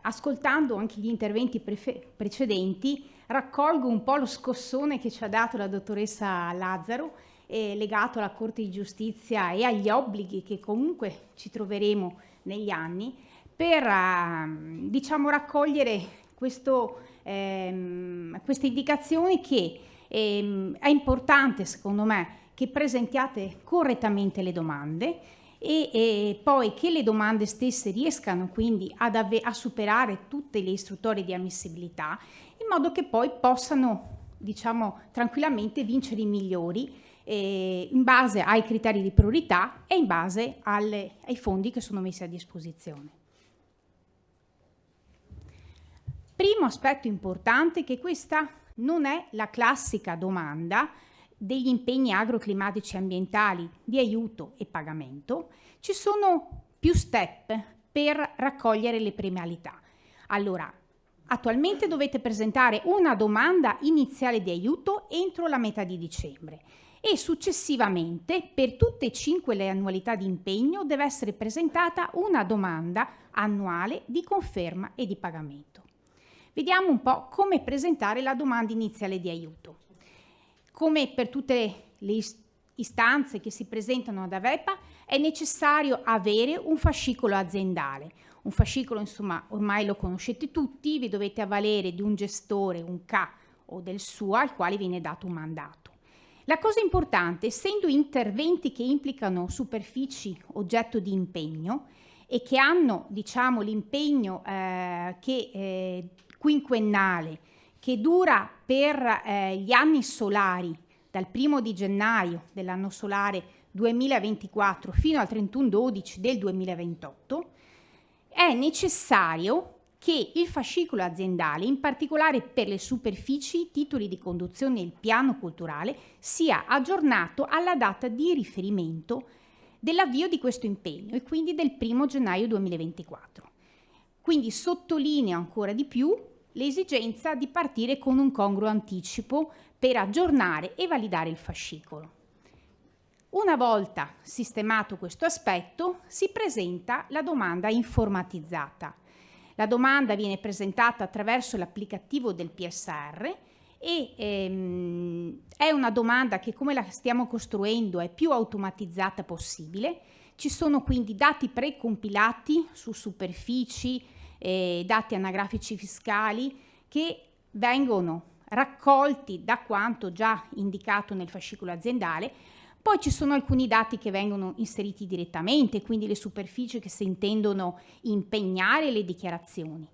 Ascoltando anche gli interventi precedenti, raccolgo un po' lo scossone che ci ha dato la dottoressa Lazzaro, legato alla Corte di Giustizia e agli obblighi che comunque ci troveremo negli anni, per raccogliere queste indicazioni che è importante, secondo me, che presentiate correttamente le domande e poi che le domande stesse riescano quindi a superare tutte le istruttorie di ammissibilità, in in modo che poi possano, diciamo, tranquillamente vincere i migliori in base ai criteri di priorità e in base ai fondi che sono messi a disposizione. Primo aspetto importante è che questa non è la classica domanda degli impegni agroclimatici e ambientali di aiuto e pagamento. Ci sono più step per raccogliere le premialità. Allora, attualmente dovete presentare una domanda iniziale di aiuto entro la metà di dicembre e successivamente per tutte e 5 le annualità di impegno deve essere presentata una domanda annuale di conferma e di pagamento. Vediamo un po' come presentare la domanda iniziale di aiuto. Come per tutte le istanze che si presentano ad AVEPA, è necessario avere un fascicolo aziendale. Un fascicolo, insomma, ormai lo conoscete tutti, vi dovete avvalere di un gestore, un CA o del SUA, al quale viene dato un mandato. La cosa importante, essendo interventi che implicano superfici oggetto di impegno e che hanno, diciamo, l'impegno quinquennale che dura per gli anni solari dal 1 di gennaio dell'anno solare 2024 fino al 31/12 del 2028, è necessario che il fascicolo aziendale, in particolare per le superfici, titoli di conduzione e il piano culturale, sia aggiornato alla data di riferimento dell'avvio di questo impegno e quindi del 1 gennaio 2024. Quindi sottolineo ancora di più l'esigenza di partire con un congruo anticipo per aggiornare e validare il fascicolo. Una volta sistemato questo aspetto, si presenta la domanda informatizzata. La domanda viene presentata attraverso l'applicativo del PSR e è una domanda che, come la stiamo costruendo, è più automatizzata possibile. Ci sono quindi dati precompilati su superfici, dati anagrafici fiscali che vengono raccolti da quanto già indicato nel fascicolo aziendale. Poi ci sono alcuni dati che vengono inseriti direttamente, quindi le superfici che si intendono impegnare, le dichiarazioni.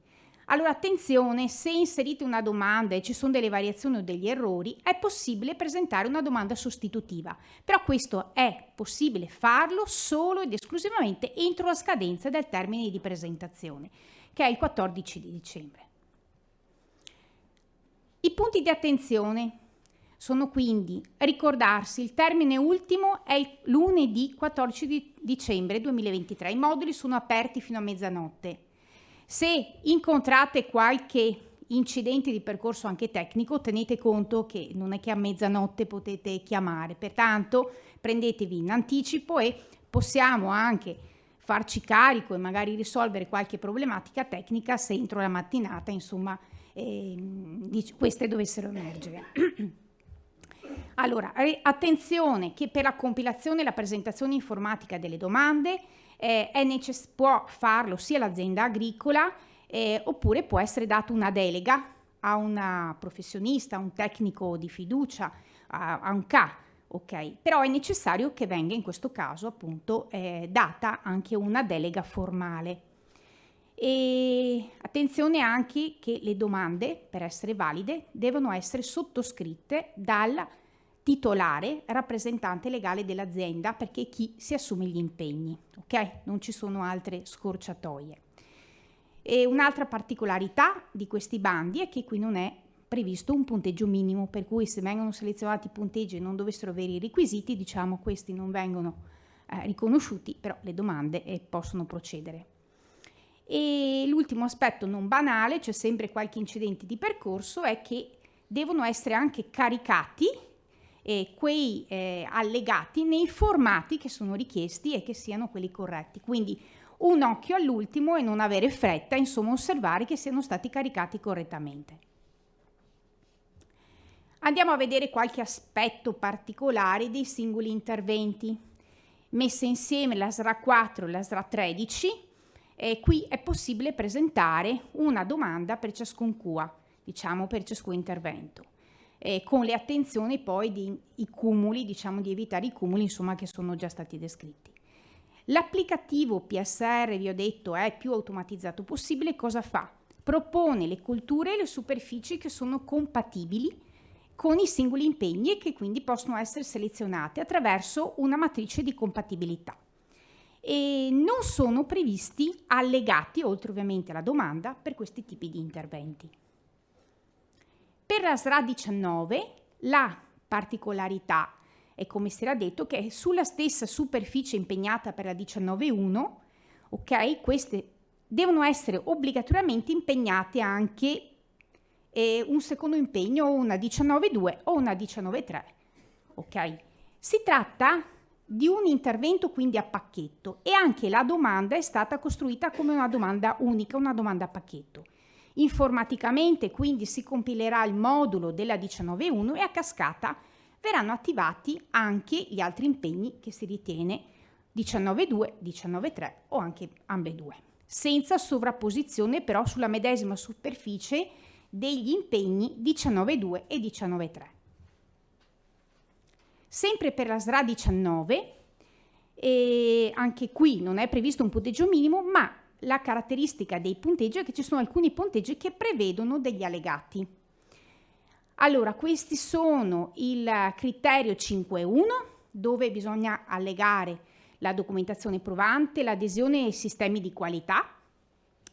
Allora attenzione, se inserite una domanda e ci sono delle variazioni o degli errori, è possibile presentare una domanda sostitutiva, però questo è possibile farlo solo ed esclusivamente entro la scadenza del termine di presentazione, che è il 14 di dicembre. I punti di attenzione sono quindi ricordarsi il termine ultimo è il lunedì 14 di dicembre 2023, i moduli sono aperti fino a mezzanotte. Se incontrate qualche incidente di percorso anche tecnico, tenete conto che non è che a mezzanotte potete chiamare, pertanto prendetevi in anticipo e possiamo anche farci carico e magari risolvere qualche problematica tecnica se entro la mattinata, insomma, queste dovessero emergere. Allora, attenzione che per la compilazione e la presentazione informatica delle domande può farlo sia l'azienda agricola oppure può essere data una delega a una professionista, a un tecnico di fiducia, a un CA, ok? Però è necessario che venga in questo caso appunto data anche una delega formale. E attenzione anche che le domande, per essere valide, devono essere sottoscritte dal titolare, rappresentante legale dell'azienda, perché chi si assume gli impegni, ok? Non ci sono altre scorciatoie. E un'altra particolarità di questi bandi è che qui non è previsto un punteggio minimo, per cui se vengono selezionati punteggi e non dovessero avere i requisiti, diciamo questi non vengono riconosciuti, però le domande possono procedere. E l'ultimo aspetto non banale, c'è sempre qualche incidente di percorso, è che devono essere anche caricati quei allegati nei formati che sono richiesti e che siano quelli corretti. Quindi un occhio all'ultimo e non avere fretta, insomma osservare che siano stati caricati correttamente. Andiamo a vedere qualche aspetto particolare dei singoli interventi. Messe insieme la SRA 4 e la SRA 13, qui è possibile presentare una domanda per ciascun QA, diciamo per ciascun intervento, con le attenzioni poi i cumuli, diciamo di evitare i cumuli, insomma, che sono già stati descritti. L'applicativo PSR, vi ho detto, è più automatizzato possibile. Cosa fa? propone le colture e le superfici che sono compatibili con i singoli impegni e che quindi possono essere selezionate attraverso una matrice di compatibilità. E non sono previsti allegati, oltre ovviamente alla domanda, per questi tipi di interventi. Per la SRA 19 la particolarità è, come si era detto, che sulla stessa superficie impegnata per la 19.1, ok, queste devono essere obbligatoriamente impegnate anche un secondo impegno, o una 19.2 o una 19.3, ok? Si tratta di un intervento quindi a pacchetto e anche la domanda è stata costruita come una domanda unica, una domanda a pacchetto. Informaticamente quindi si compilerà il modulo della 19.1 e a cascata verranno attivati anche gli altri impegni che si ritiene 19.2, 19.3 o anche ambedue, senza sovrapposizione però sulla medesima superficie degli impegni 19.2 e 19.3. Sempre per la SRA 19, anche qui non è previsto un punteggio minimo, ma la caratteristica dei punteggi è che ci sono alcuni punteggi che prevedono degli allegati. Allora, questi sono il criterio 5.1, dove bisogna allegare la documentazione provante, l'adesione ai sistemi di qualità,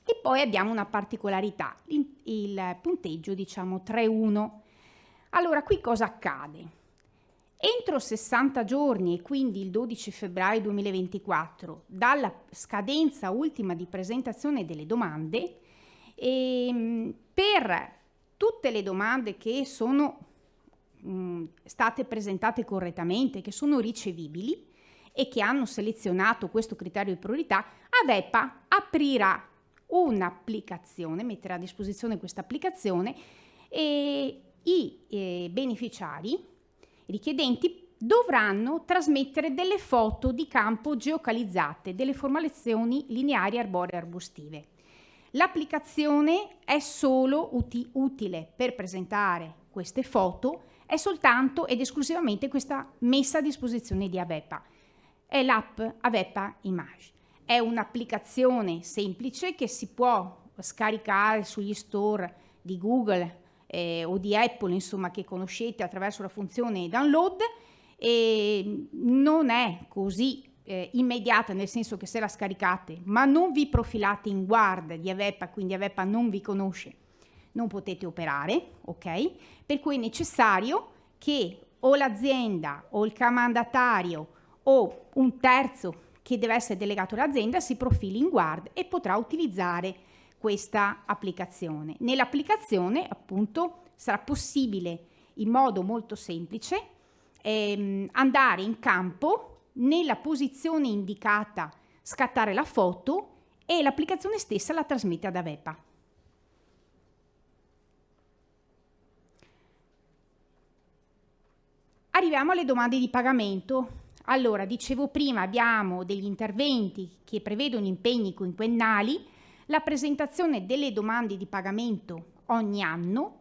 e poi abbiamo una particolarità, il punteggio diciamo 3.1. Allora, qui cosa accade? Entro 60 giorni, e quindi il 12 febbraio 2024, dalla scadenza ultima di presentazione delle domande, per tutte le domande che sono state presentate correttamente, che sono ricevibili e che hanno selezionato questo criterio di priorità, AVEPA aprirà un'applicazione, metterà a disposizione questa applicazione e i beneficiari richiedenti dovranno trasmettere delle foto di campo geocalizzate delle formazioni lineari arboree arbustive. L'applicazione è solo utile per presentare queste foto, è soltanto ed esclusivamente questa messa a disposizione di AVEPA. È l'app AVEPA Image. È un'applicazione semplice che si può scaricare sugli store di Google o di Apple, insomma, che conoscete attraverso la funzione download, e non è così immediata, nel senso che se la scaricate ma non vi profilate in guardia di AVEPA, quindi AVEPA non vi conosce, non potete operare, ok? Per cui è necessario che o l'azienda o il camandatario o un terzo che deve essere delegato all'azienda si profili in guardia e potrà utilizzare questa applicazione. Nell'applicazione appunto sarà possibile in modo molto semplice andare in campo, nella posizione indicata scattare la foto e l'applicazione stessa la trasmette ad AVEPA. Arriviamo alle domande di pagamento. Allora, dicevo prima, abbiamo degli interventi che prevedono impegni quinquennali, la presentazione delle domande di pagamento ogni anno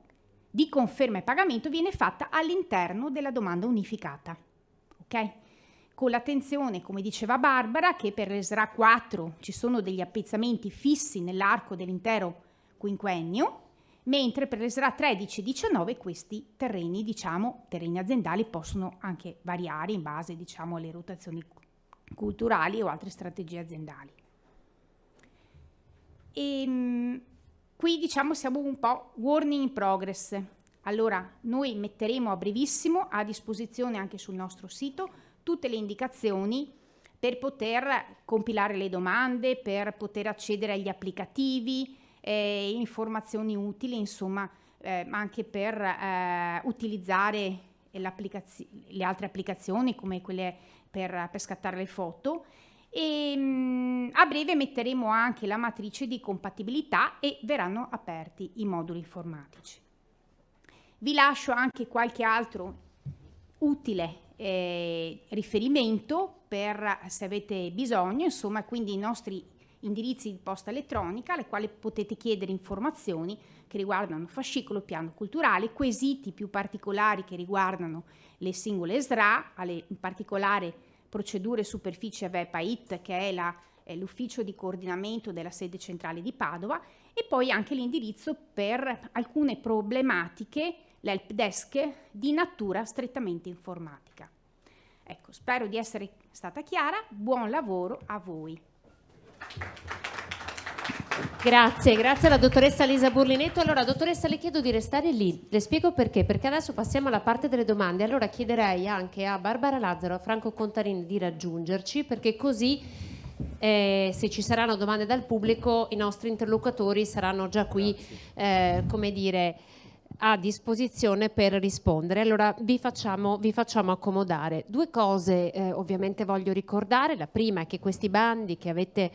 di conferma e pagamento viene fatta all'interno della domanda unificata, ok? Con l'attenzione, come diceva Barbara, che per l'ESRA 4 ci sono degli appezzamenti fissi nell'arco dell'intero quinquennio, mentre per l'ESRA 13 e 19 questi terreni, diciamo, terreni aziendali possono anche variare in base, diciamo, alle rotazioni culturali o altre strategie aziendali. E qui diciamo siamo un po' warning in progress. Allora noi metteremo a brevissimo a disposizione anche sul nostro sito tutte le indicazioni per poter compilare le domande, per poter accedere agli applicativi, informazioni utili, insomma, anche per utilizzare le altre applicazioni come quelle per scattare le foto. E a breve metteremo anche la matrice di compatibilità e verranno aperti i moduli informatici. Vi lascio anche qualche altro utile riferimento per se avete bisogno, insomma, quindi i nostri indirizzi di posta elettronica alle quali potete chiedere informazioni che riguardano fascicolo, piano culturale, quesiti più particolari che riguardano le singole SRA, in particolare procedure superficie AVEPA IT, che è la l'ufficio di coordinamento della sede centrale di Padova e poi anche l'indirizzo per alcune problematiche, l'help desk di natura strettamente informatica. Ecco, spero di essere stata chiara, buon lavoro a voi. Grazie alla dottoressa Lisa Burlinetto. Allora, dottoressa, le chiedo di restare lì. Le spiego perché adesso passiamo alla parte delle domande. Allora chiederei anche a Barbara Lazzaro e a Franco Contarini di raggiungerci, perché così se ci saranno domande dal pubblico i nostri interlocutori saranno già qui come dire a disposizione per rispondere. Allora vi facciamo accomodare. Due cose ovviamente voglio ricordare. La prima è che questi bandi che avete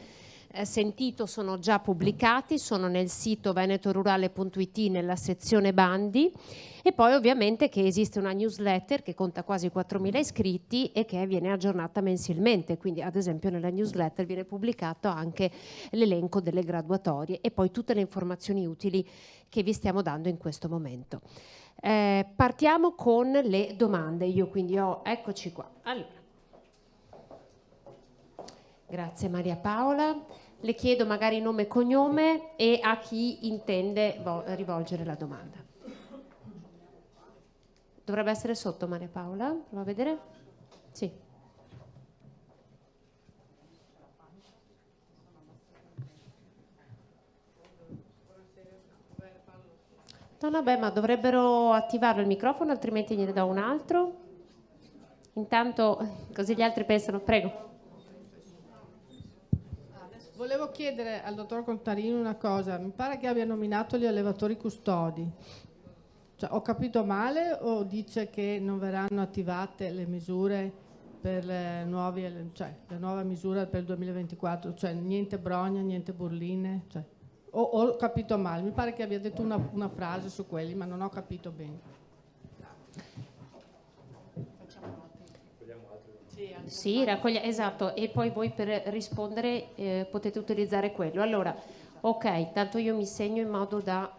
sentito sono già pubblicati, sono nel sito venetorurale.it nella sezione bandi, e poi ovviamente che esiste una newsletter che conta quasi 4.000 iscritti e che viene aggiornata mensilmente, quindi ad esempio nella newsletter viene pubblicato anche l'elenco delle graduatorie e poi tutte le informazioni utili che vi stiamo dando in questo momento. Partiamo con le domande. Io quindi eccoci qua. Allora, grazie Maria Paola. Le chiedo magari nome e cognome e a chi intende rivolgere la domanda. Dovrebbe essere sotto Maria Paola, prova a vedere? Sì. No, vabbè, ma dovrebbero attivare il microfono, altrimenti gliene do un altro. Intanto, così gli altri pensano, prego. Volevo chiedere al dottor Contarini una cosa, mi pare che abbia nominato gli allevatori custodi, cioè, ho capito male o dice che non verranno attivate le misure per le nuove misure per il 2024, cioè niente brogna, niente burline, cioè, ho capito male, mi pare che abbia detto una frase su quelli, ma non ho capito bene. Sì, raccoglie, esatto, e poi voi per rispondere potete utilizzare quello. Allora, ok, intanto io mi segno in modo da...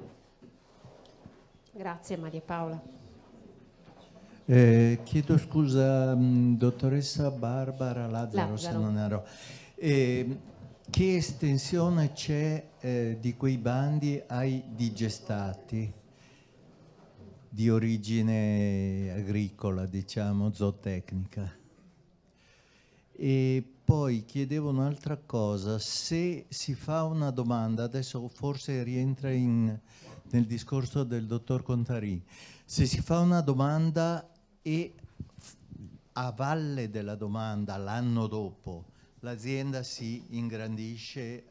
Grazie Maria Paola. Chiedo scusa, dottoressa Barbara Lazzaro. Se non ero. Che estensione c'è di quei bandi ai digestati di origine agricola, diciamo, zootecnica? E poi chiedevo un'altra cosa, se si fa una domanda, adesso forse rientra nel discorso del dottor Contarini, se si fa una domanda e a valle della domanda l'anno dopo l'azienda si ingrandisce,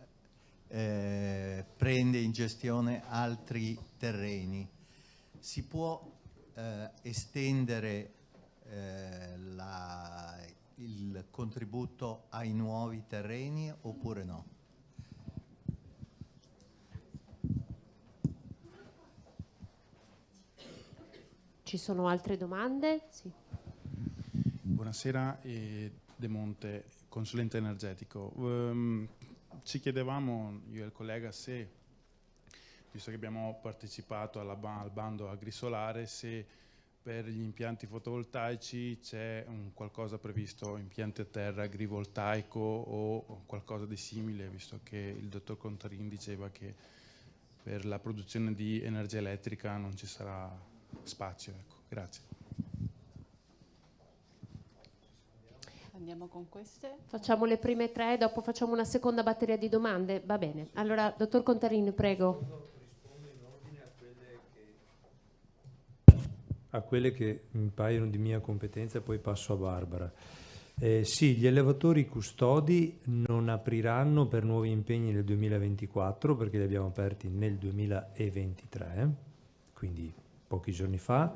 prende in gestione altri terreni, si può estendere il contributo ai nuovi terreni oppure no? Ci sono altre domande? Sì. Buonasera, De Monte, consulente energetico. Ci chiedevamo, io e il collega, se, visto che abbiamo partecipato al bando agrisolare, se per gli impianti fotovoltaici c'è qualcosa previsto, impianti a terra agrivoltaico o qualcosa di simile, visto che il dottor Contarini diceva che per la produzione di energia elettrica non ci sarà spazio. Ecco, grazie. Andiamo con queste. Facciamo le prime tre, dopo facciamo una seconda batteria di domande. Va bene. Allora, dottor Contarini, prego. A quelle che mi paiono di mia competenza e poi passo a Barbara. Sì, gli allevatori custodi non apriranno per nuovi impegni nel 2024 perché li abbiamo aperti nel 2023, quindi pochi giorni fa,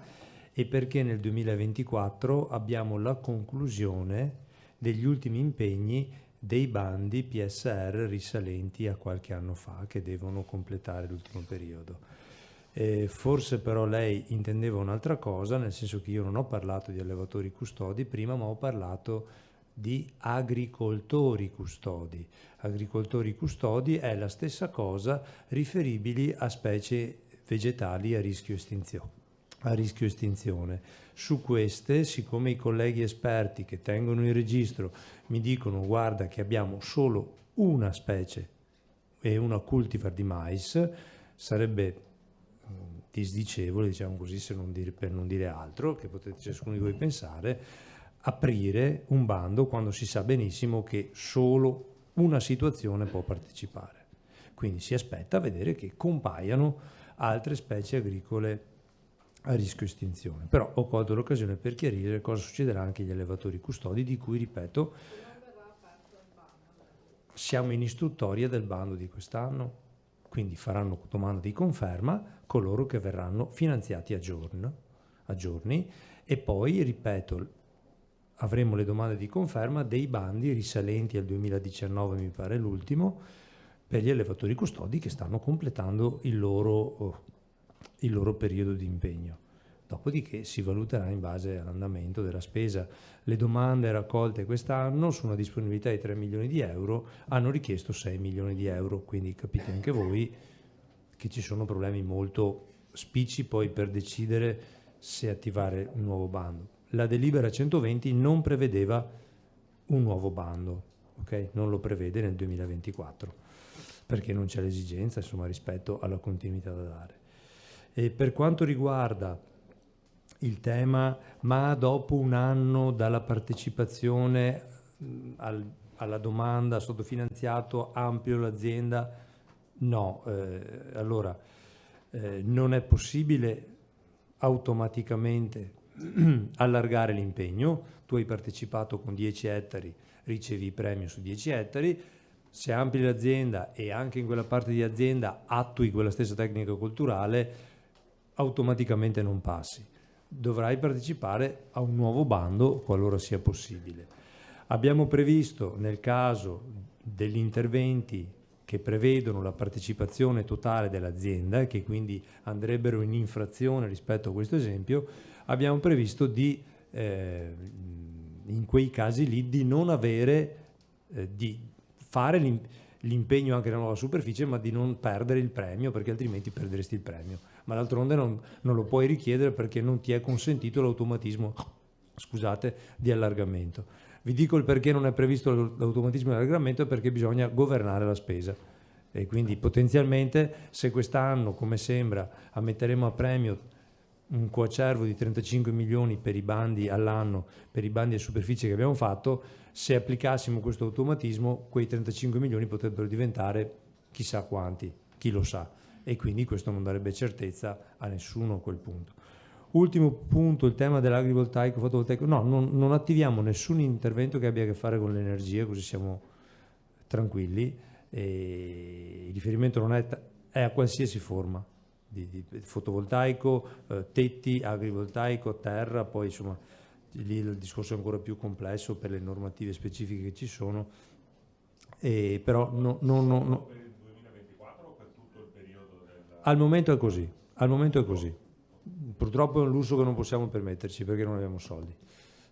e perché nel 2024 abbiamo la conclusione degli ultimi impegni dei bandi PSR risalenti a qualche anno fa che devono completare l'ultimo periodo. Forse però lei intendeva un'altra cosa, nel senso che io non ho parlato di allevatori custodi prima, ma ho parlato di agricoltori custodi. Agricoltori custodi è la stessa cosa riferibili a specie vegetali a rischio estinzione. Su queste, siccome i colleghi esperti che tengono il registro mi dicono guarda che abbiamo solo una specie e una cultivar di mais, sarebbe disdicevole, diciamo così, per non dire altro, che potete ciascuno di voi pensare, aprire un bando quando si sa benissimo che solo una situazione può partecipare. Quindi si aspetta a vedere che compaiano altre specie agricole a rischio estinzione. Però ho colto l'occasione per chiarire cosa succederà anche agli allevatori custodi, di cui, ripeto, siamo in istruttoria del bando di quest'anno, quindi faranno domanda di conferma coloro che verranno finanziati a giorni, e poi, ripeto, avremo le domande di conferma dei bandi risalenti al 2019, mi pare l'ultimo, per gli allevatori custodi che stanno completando il loro periodo di impegno. Dopodiché si valuterà in base all'andamento della spesa. Le domande raccolte quest'anno su una disponibilità di 3 milioni di euro hanno richiesto 6 milioni di euro, quindi capite anche voi che ci sono problemi molto spicci poi per decidere se attivare un nuovo bando. La delibera 120 non prevedeva un nuovo bando, ok? Non lo prevede nel 2024, perché non c'è l'esigenza, insomma, rispetto alla continuità da dare. E per quanto riguarda il tema, ma dopo un anno dalla partecipazione alla domanda, sottofinanziato, ampio l'azienda? No, non è possibile automaticamente allargare l'impegno. Tu hai partecipato con 10 ettari, ricevi il premio su 10 ettari, se ampli l'azienda e anche in quella parte di azienda attui quella stessa tecnica culturale, automaticamente non passi. Dovrai partecipare a un nuovo bando qualora sia possibile. Abbiamo previsto, nel caso degli interventi che prevedono la partecipazione totale dell'azienda e che quindi andrebbero in infrazione rispetto a questo esempio, abbiamo previsto di, in quei casi lì, di non avere, di fare l'impegno anche nella nuova superficie, ma di non perdere il premio, perché altrimenti perderesti il premio. Ma d'altronde non lo puoi richiedere perché non ti è consentito l'automatismo, scusate, di allargamento. Vi dico il perché non è previsto l'automatismo di allargamento, è perché bisogna governare la spesa. E quindi potenzialmente, se quest'anno, come sembra, ammetteremo a premio un coacervo di 35 milioni per i bandi all'anno, per i bandi a superficie che abbiamo fatto, se applicassimo questo automatismo, quei 35 milioni potrebbero diventare chissà quanti, chi lo sa, e quindi questo non darebbe certezza a nessuno a quel punto. Ultimo punto, il tema dell'agrivoltaico, fotovoltaico. No, non attiviamo nessun intervento che abbia a che fare con l'energia, così siamo tranquilli. E il riferimento non è a qualsiasi forma di fotovoltaico, tetti, agrivoltaico, terra, poi insomma lì il discorso è ancora più complesso per le normative specifiche che ci sono, però no. Per il 2024 o per tutto il periodo Al momento è così. Purtroppo è un lusso che non possiamo permetterci perché non abbiamo soldi,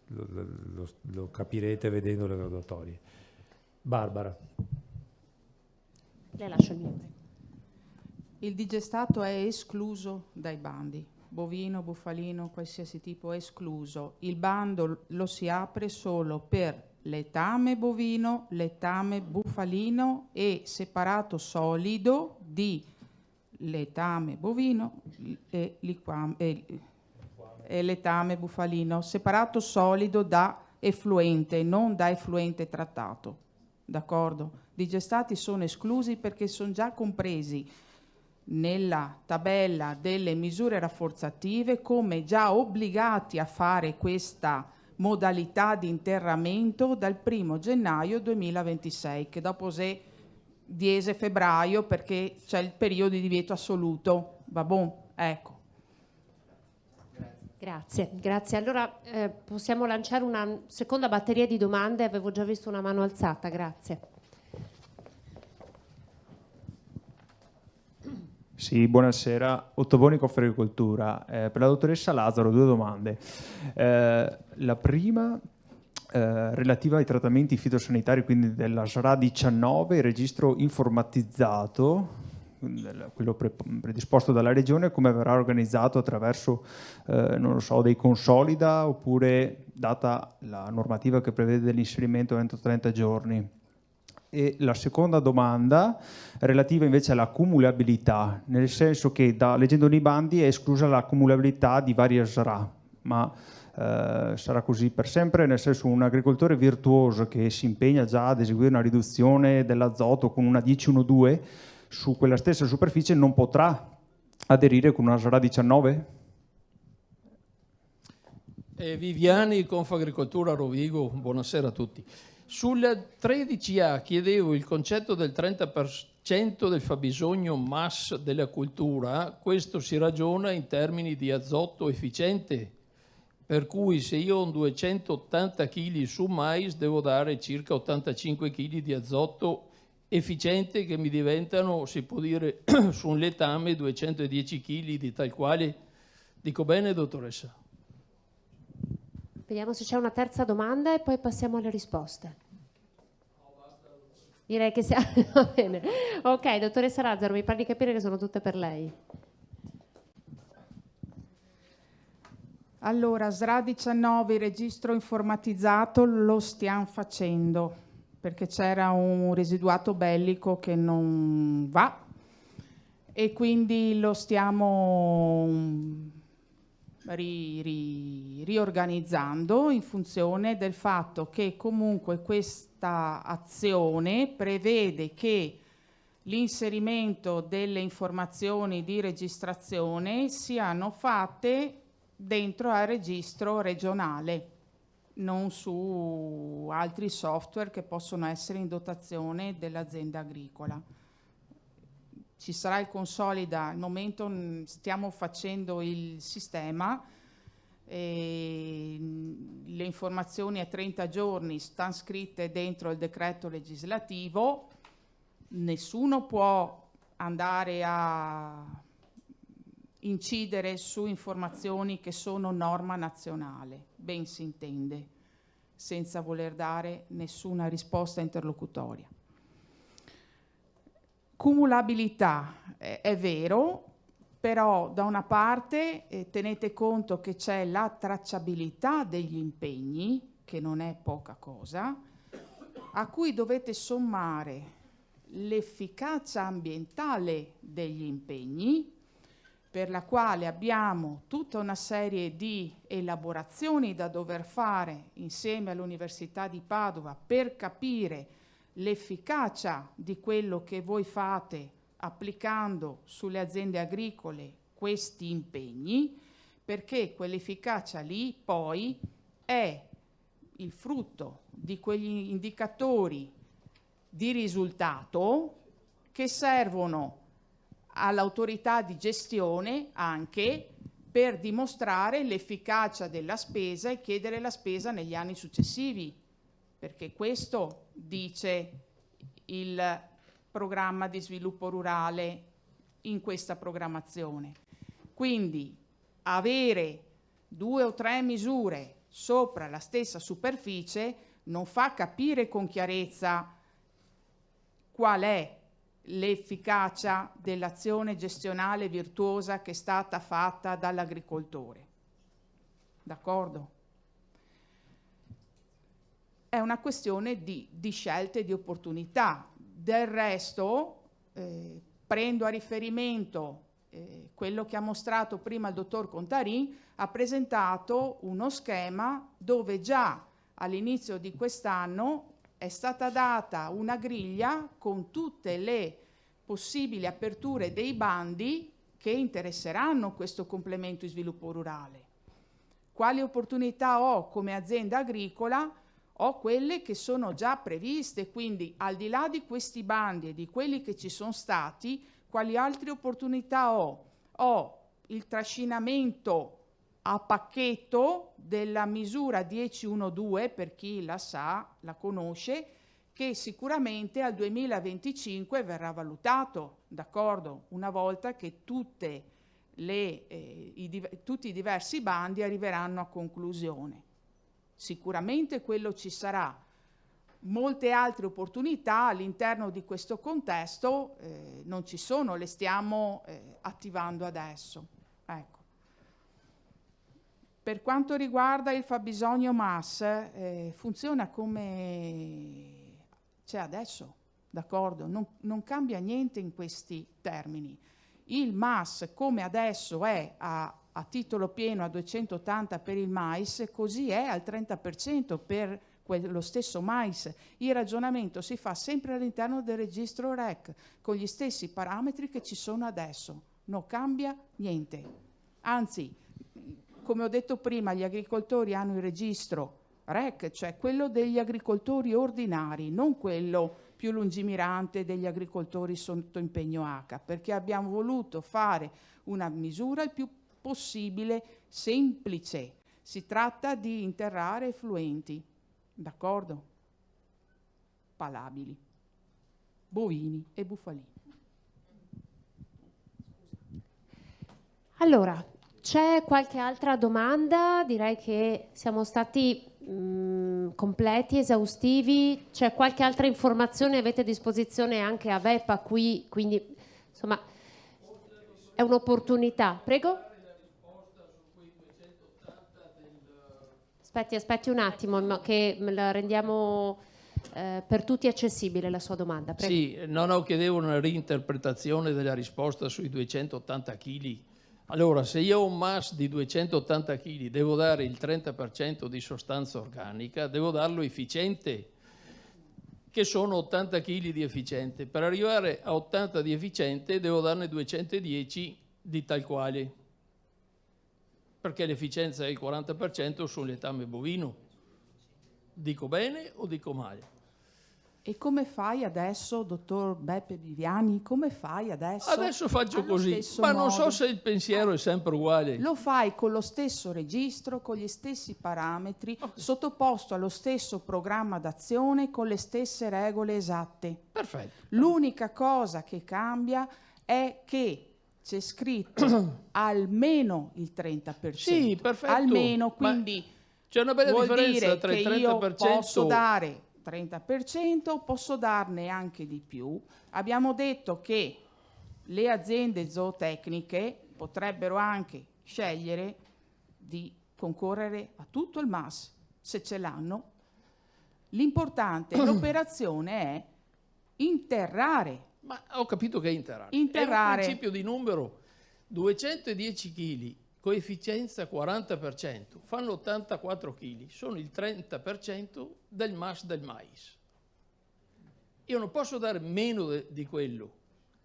lo capirete vedendo le graduatorie. Barbara. Le lascio il mio. Il digestato è escluso dai bandi, bovino, bufalino, qualsiasi tipo è escluso. Il bando lo si apre solo per letame bovino, letame bufalino e separato solido di letame bovino e letame bufalino, separato solido da effluente, non da effluente trattato. D'accordo? Digestati sono esclusi perché sono già compresi nella tabella delle misure rafforzative come già obbligati a fare questa modalità di interramento dal 1 gennaio 2026, che dopo se diese febbraio perché c'è il periodo di divieto assoluto. Va bon, ecco. Grazie. Allora possiamo lanciare una seconda batteria di domande, avevo già visto una mano alzata, grazie. Sì, buonasera. Ottoboni Confagricoltura. Per la dottoressa Lazzaro 2 domande. La prima relativa ai trattamenti fitosanitari, quindi della SRA 19, il registro informatizzato, quello predisposto dalla Regione, come verrà organizzato attraverso, non lo so, dei consolida oppure data la normativa che prevede l'inserimento entro 30 giorni? E la seconda domanda relativa invece alla cumulabilità, nel senso che leggendo nei bandi è esclusa la cumulabilità di varie SRA, ma sarà così per sempre, nel senso un agricoltore virtuoso che si impegna già ad eseguire una riduzione dell'azoto con una 10-1-2 su quella stessa superficie non potrà aderire con una SRA 19? Viviani, Confagricoltura Rovigo, buonasera a tutti. Sul 13A chiedevo il concetto del 30% del fabbisogno MAS della cultura, questo si ragiona in termini di azoto efficiente, per cui se io ho 280 kg su mais devo dare circa 85 kg di azoto efficiente che mi diventano, si può dire, su un letame 210 kg di tal quale. Dico bene, dottoressa? Vediamo se c'è una terza domanda e poi passiamo alle risposte. Direi che sia... Va bene. Ok, dottoressa Lazzaro, mi pare di capire che sono tutte per lei. Allora, SRA 19, il registro informatizzato lo stiamo facendo perché c'era un residuato bellico che non va e quindi lo stiamo riorganizzando in funzione del fatto che comunque questa azione prevede che l'inserimento delle informazioni di registrazione siano fatte dentro al registro regionale, non su altri software che possono essere in dotazione dell'azienda agricola. Ci sarà il consolida, al momento stiamo facendo il sistema, le informazioni a 30 giorni stanno scritte dentro il decreto legislativo, nessuno può andare a incidere su informazioni che sono norma nazionale, ben si intende, senza voler dare nessuna risposta interlocutoria. Cumulabilità, è vero, però da una parte tenete conto che c'è la tracciabilità degli impegni, che non è poca cosa, a cui dovete sommare l'efficacia ambientale degli impegni, per la quale abbiamo tutta una serie di elaborazioni da dover fare insieme all'Università di Padova per capire l'efficacia di quello che voi fate applicando sulle aziende agricole questi impegni, perché quell'efficacia lì poi è il frutto di quegli indicatori di risultato che servono all'autorità di gestione anche per dimostrare l'efficacia della spesa e chiedere la spesa negli anni successivi, perché questo dice il programma di sviluppo rurale in questa programmazione. Quindi avere 2 o 3 misure sopra la stessa superficie non fa capire con chiarezza qual è l'efficacia dell'azione gestionale virtuosa che è stata fatta dall'agricoltore. D'accordo? È una questione di scelte e di opportunità. Del resto, prendo a riferimento quello che ha mostrato prima il dottor Contarin, ha presentato uno schema dove già all'inizio di quest'anno è stata data una griglia con tutte le possibili aperture dei bandi che interesseranno questo complemento di sviluppo rurale. Quali opportunità ho come azienda agricola? Ho quelle che sono già previste, quindi al di là di questi bandi e di quelli che ci sono stati, quali altre opportunità ho? Ho il trascinamento a pacchetto della misura 10.1.2, per chi la sa, la conosce, che sicuramente al 2025 verrà valutato, d'accordo? Una volta che tutti i diversi bandi arriveranno a conclusione. Sicuramente quello ci sarà. Molte altre opportunità all'interno di questo contesto non ci sono, le stiamo attivando adesso. Ecco. Per quanto riguarda il fabbisogno MAS, funziona come c'è adesso, d'accordo? Non cambia niente in questi termini. Il MAS come adesso è a titolo pieno a 280 per il mais, così è al 30% per lo stesso mais. Il ragionamento si fa sempre all'interno del registro REC, con gli stessi parametri che ci sono adesso. Non cambia niente. Anzi, come ho detto prima, gli agricoltori hanno il registro REC, cioè quello degli agricoltori ordinari, non quello più lungimirante degli agricoltori sotto impegno H, perché abbiamo voluto fare una misura il più possibile semplice. Si tratta di interrare effluenti, d'accordo? Palabili, bovini e bufalini. Allora, c'è qualche altra domanda? Direi che siamo stati completi, esaustivi. C'è qualche altra informazione? Avete a disposizione anche a VEPA qui, quindi insomma è un'opportunità. Prego? Aspetti un attimo, che la rendiamo per tutti accessibile la sua domanda. Prego. Sì, no, chiedevo una reinterpretazione della risposta sui 280 kg. Allora, se io ho un MAS di 280 kg, devo dare il 30% di sostanza organica, devo darlo efficiente, che sono 80 kg di efficiente. Per arrivare a 80 di efficiente devo darne 210 di tal quale, perché l'efficienza è il 40% sul letame bovino. Dico bene o dico male? E come fai adesso, dottor Beppe Viviani? Come fai adesso? Adesso faccio così, ma non so se il pensiero è sempre uguale. Lo fai con lo stesso registro, con gli stessi parametri, sottoposto allo stesso programma d'azione, con le stesse regole esatte. Perfetto. L'unica cosa che cambia è che c'è scritto almeno il 30%. Sì, perfetto. Almeno, quindi c'è una bella vuol differenza dire tra il che 30%. io posso dare 30%, posso darne anche di più. Abbiamo detto che le aziende zootecniche potrebbero anche scegliere di concorrere a tutto il MAS, se ce l'hanno. L'importante, l'operazione è interrare. Ma ho capito che è interrare. Interrare. È un principio di numero. 210 kg, coefficienza 40%, fanno 84 kg, sono il 30% del MAS del mais. Io non posso dare meno di quello,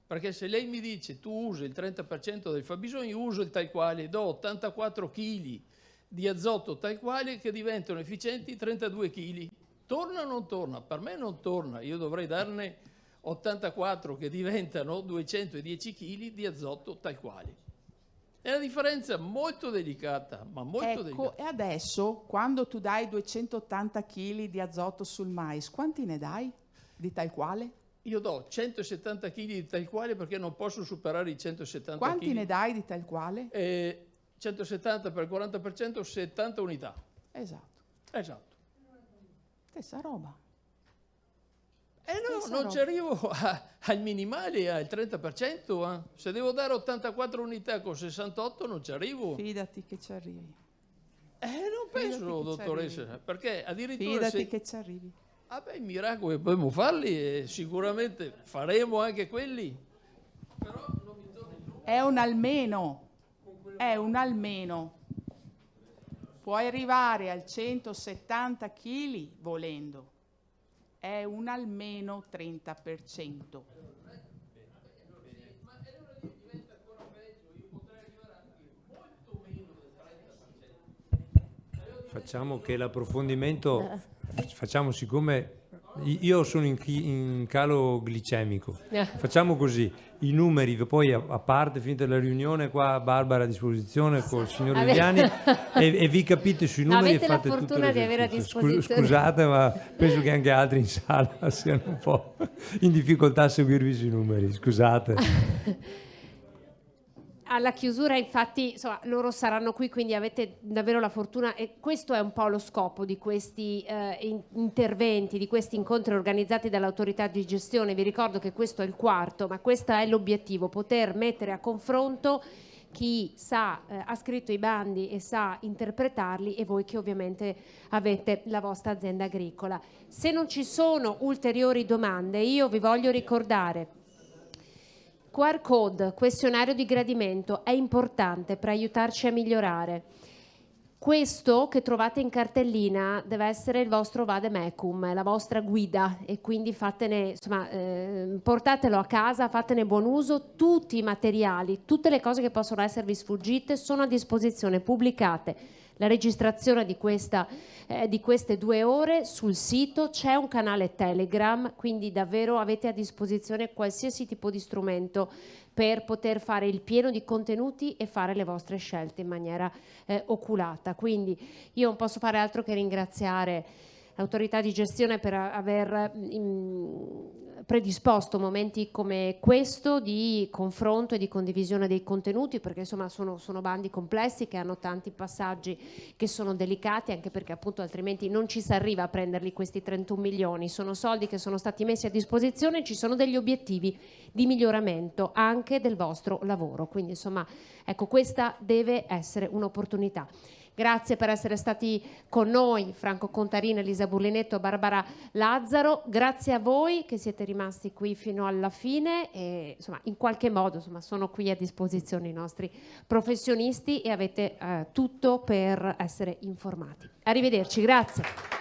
perché se lei mi dice tu usi il 30% del fabbisogno, io uso il tal quale, do 84 kg di azoto tal quale che diventano efficienti 32 kg. Torna o non torna? Per me non torna, io dovrei darne 84 che diventano 210 kg di azoto tal quale. È una differenza molto delicata, ma molto delicata. E adesso, quando tu dai 280 kg di azoto sul mais, quanti ne dai di tal quale? Io do 170 kg di tal quale perché non posso superare i 170 kg. Quanti ne dai di tal quale? 170 per il 40%, 70 unità. Esatto. Stessa roba. Non ci arrivo al minimale, al 30%. Se devo dare 84 unità con 68 non ci arrivo. Fidati che ci arrivi. Non penso, dottoressa, perché addirittura Fidati che ci arrivi. I miracoli dobbiamo farli e sicuramente faremo anche quelli. Però non mi torna in È un almeno. Puoi arrivare al 170 kg volendo. È un almeno 30%. Facciamo che l'approfondimento, siccome io sono in calo glicemico, facciamo così, i numeri poi a parte, finita la riunione qua Barbara a disposizione con il signor Viviani e vi capite sui numeri. Avete e fate la fortuna di avere a disposizione. Scusate, ma penso che anche altri in sala siano un po' in difficoltà a seguirvi sui numeri, scusate. Alla chiusura, infatti, insomma, loro saranno qui, quindi avete davvero la fortuna, e questo è un po' lo scopo di questi interventi, di questi incontri organizzati dall'autorità di gestione. Vi ricordo che questo è il quarto, ma questo è l'obiettivo, poter mettere a confronto chi ha scritto i bandi e sa interpretarli, e voi che ovviamente avete la vostra azienda agricola. Se non ci sono ulteriori domande, io vi voglio ricordare: QR code, questionario di gradimento, è importante per aiutarci a migliorare. Questo che trovate in cartellina deve essere il vostro vademecum, la vostra guida, e quindi portatelo a casa, fatene buon uso. Tutti i materiali, tutte le cose che possono esservi sfuggite sono a disposizione, pubblicate. La registrazione di queste 2 ore sul sito, c'è un canale Telegram, quindi davvero avete a disposizione qualsiasi tipo di strumento per poter fare il pieno di contenuti e fare le vostre scelte in maniera oculata. Quindi io non posso fare altro che ringraziare l'autorità di gestione per aver predisposto momenti come questo di confronto e di condivisione dei contenuti, perché insomma sono bandi complessi che hanno tanti passaggi che sono delicati, anche perché appunto altrimenti non ci si arriva a prenderli questi 31 milioni. Sono soldi che sono stati messi a disposizione e ci sono degli obiettivi di miglioramento anche del vostro lavoro, quindi insomma ecco, questa deve essere un'opportunità. Grazie per essere stati con noi, Franco Contarino, Elisa Burlinetto, Barbara Lazzaro. Grazie a voi che siete rimasti qui fino alla fine e insomma in qualche modo sono qui a disposizione i nostri professionisti e avete tutto per essere informati. Arrivederci, grazie.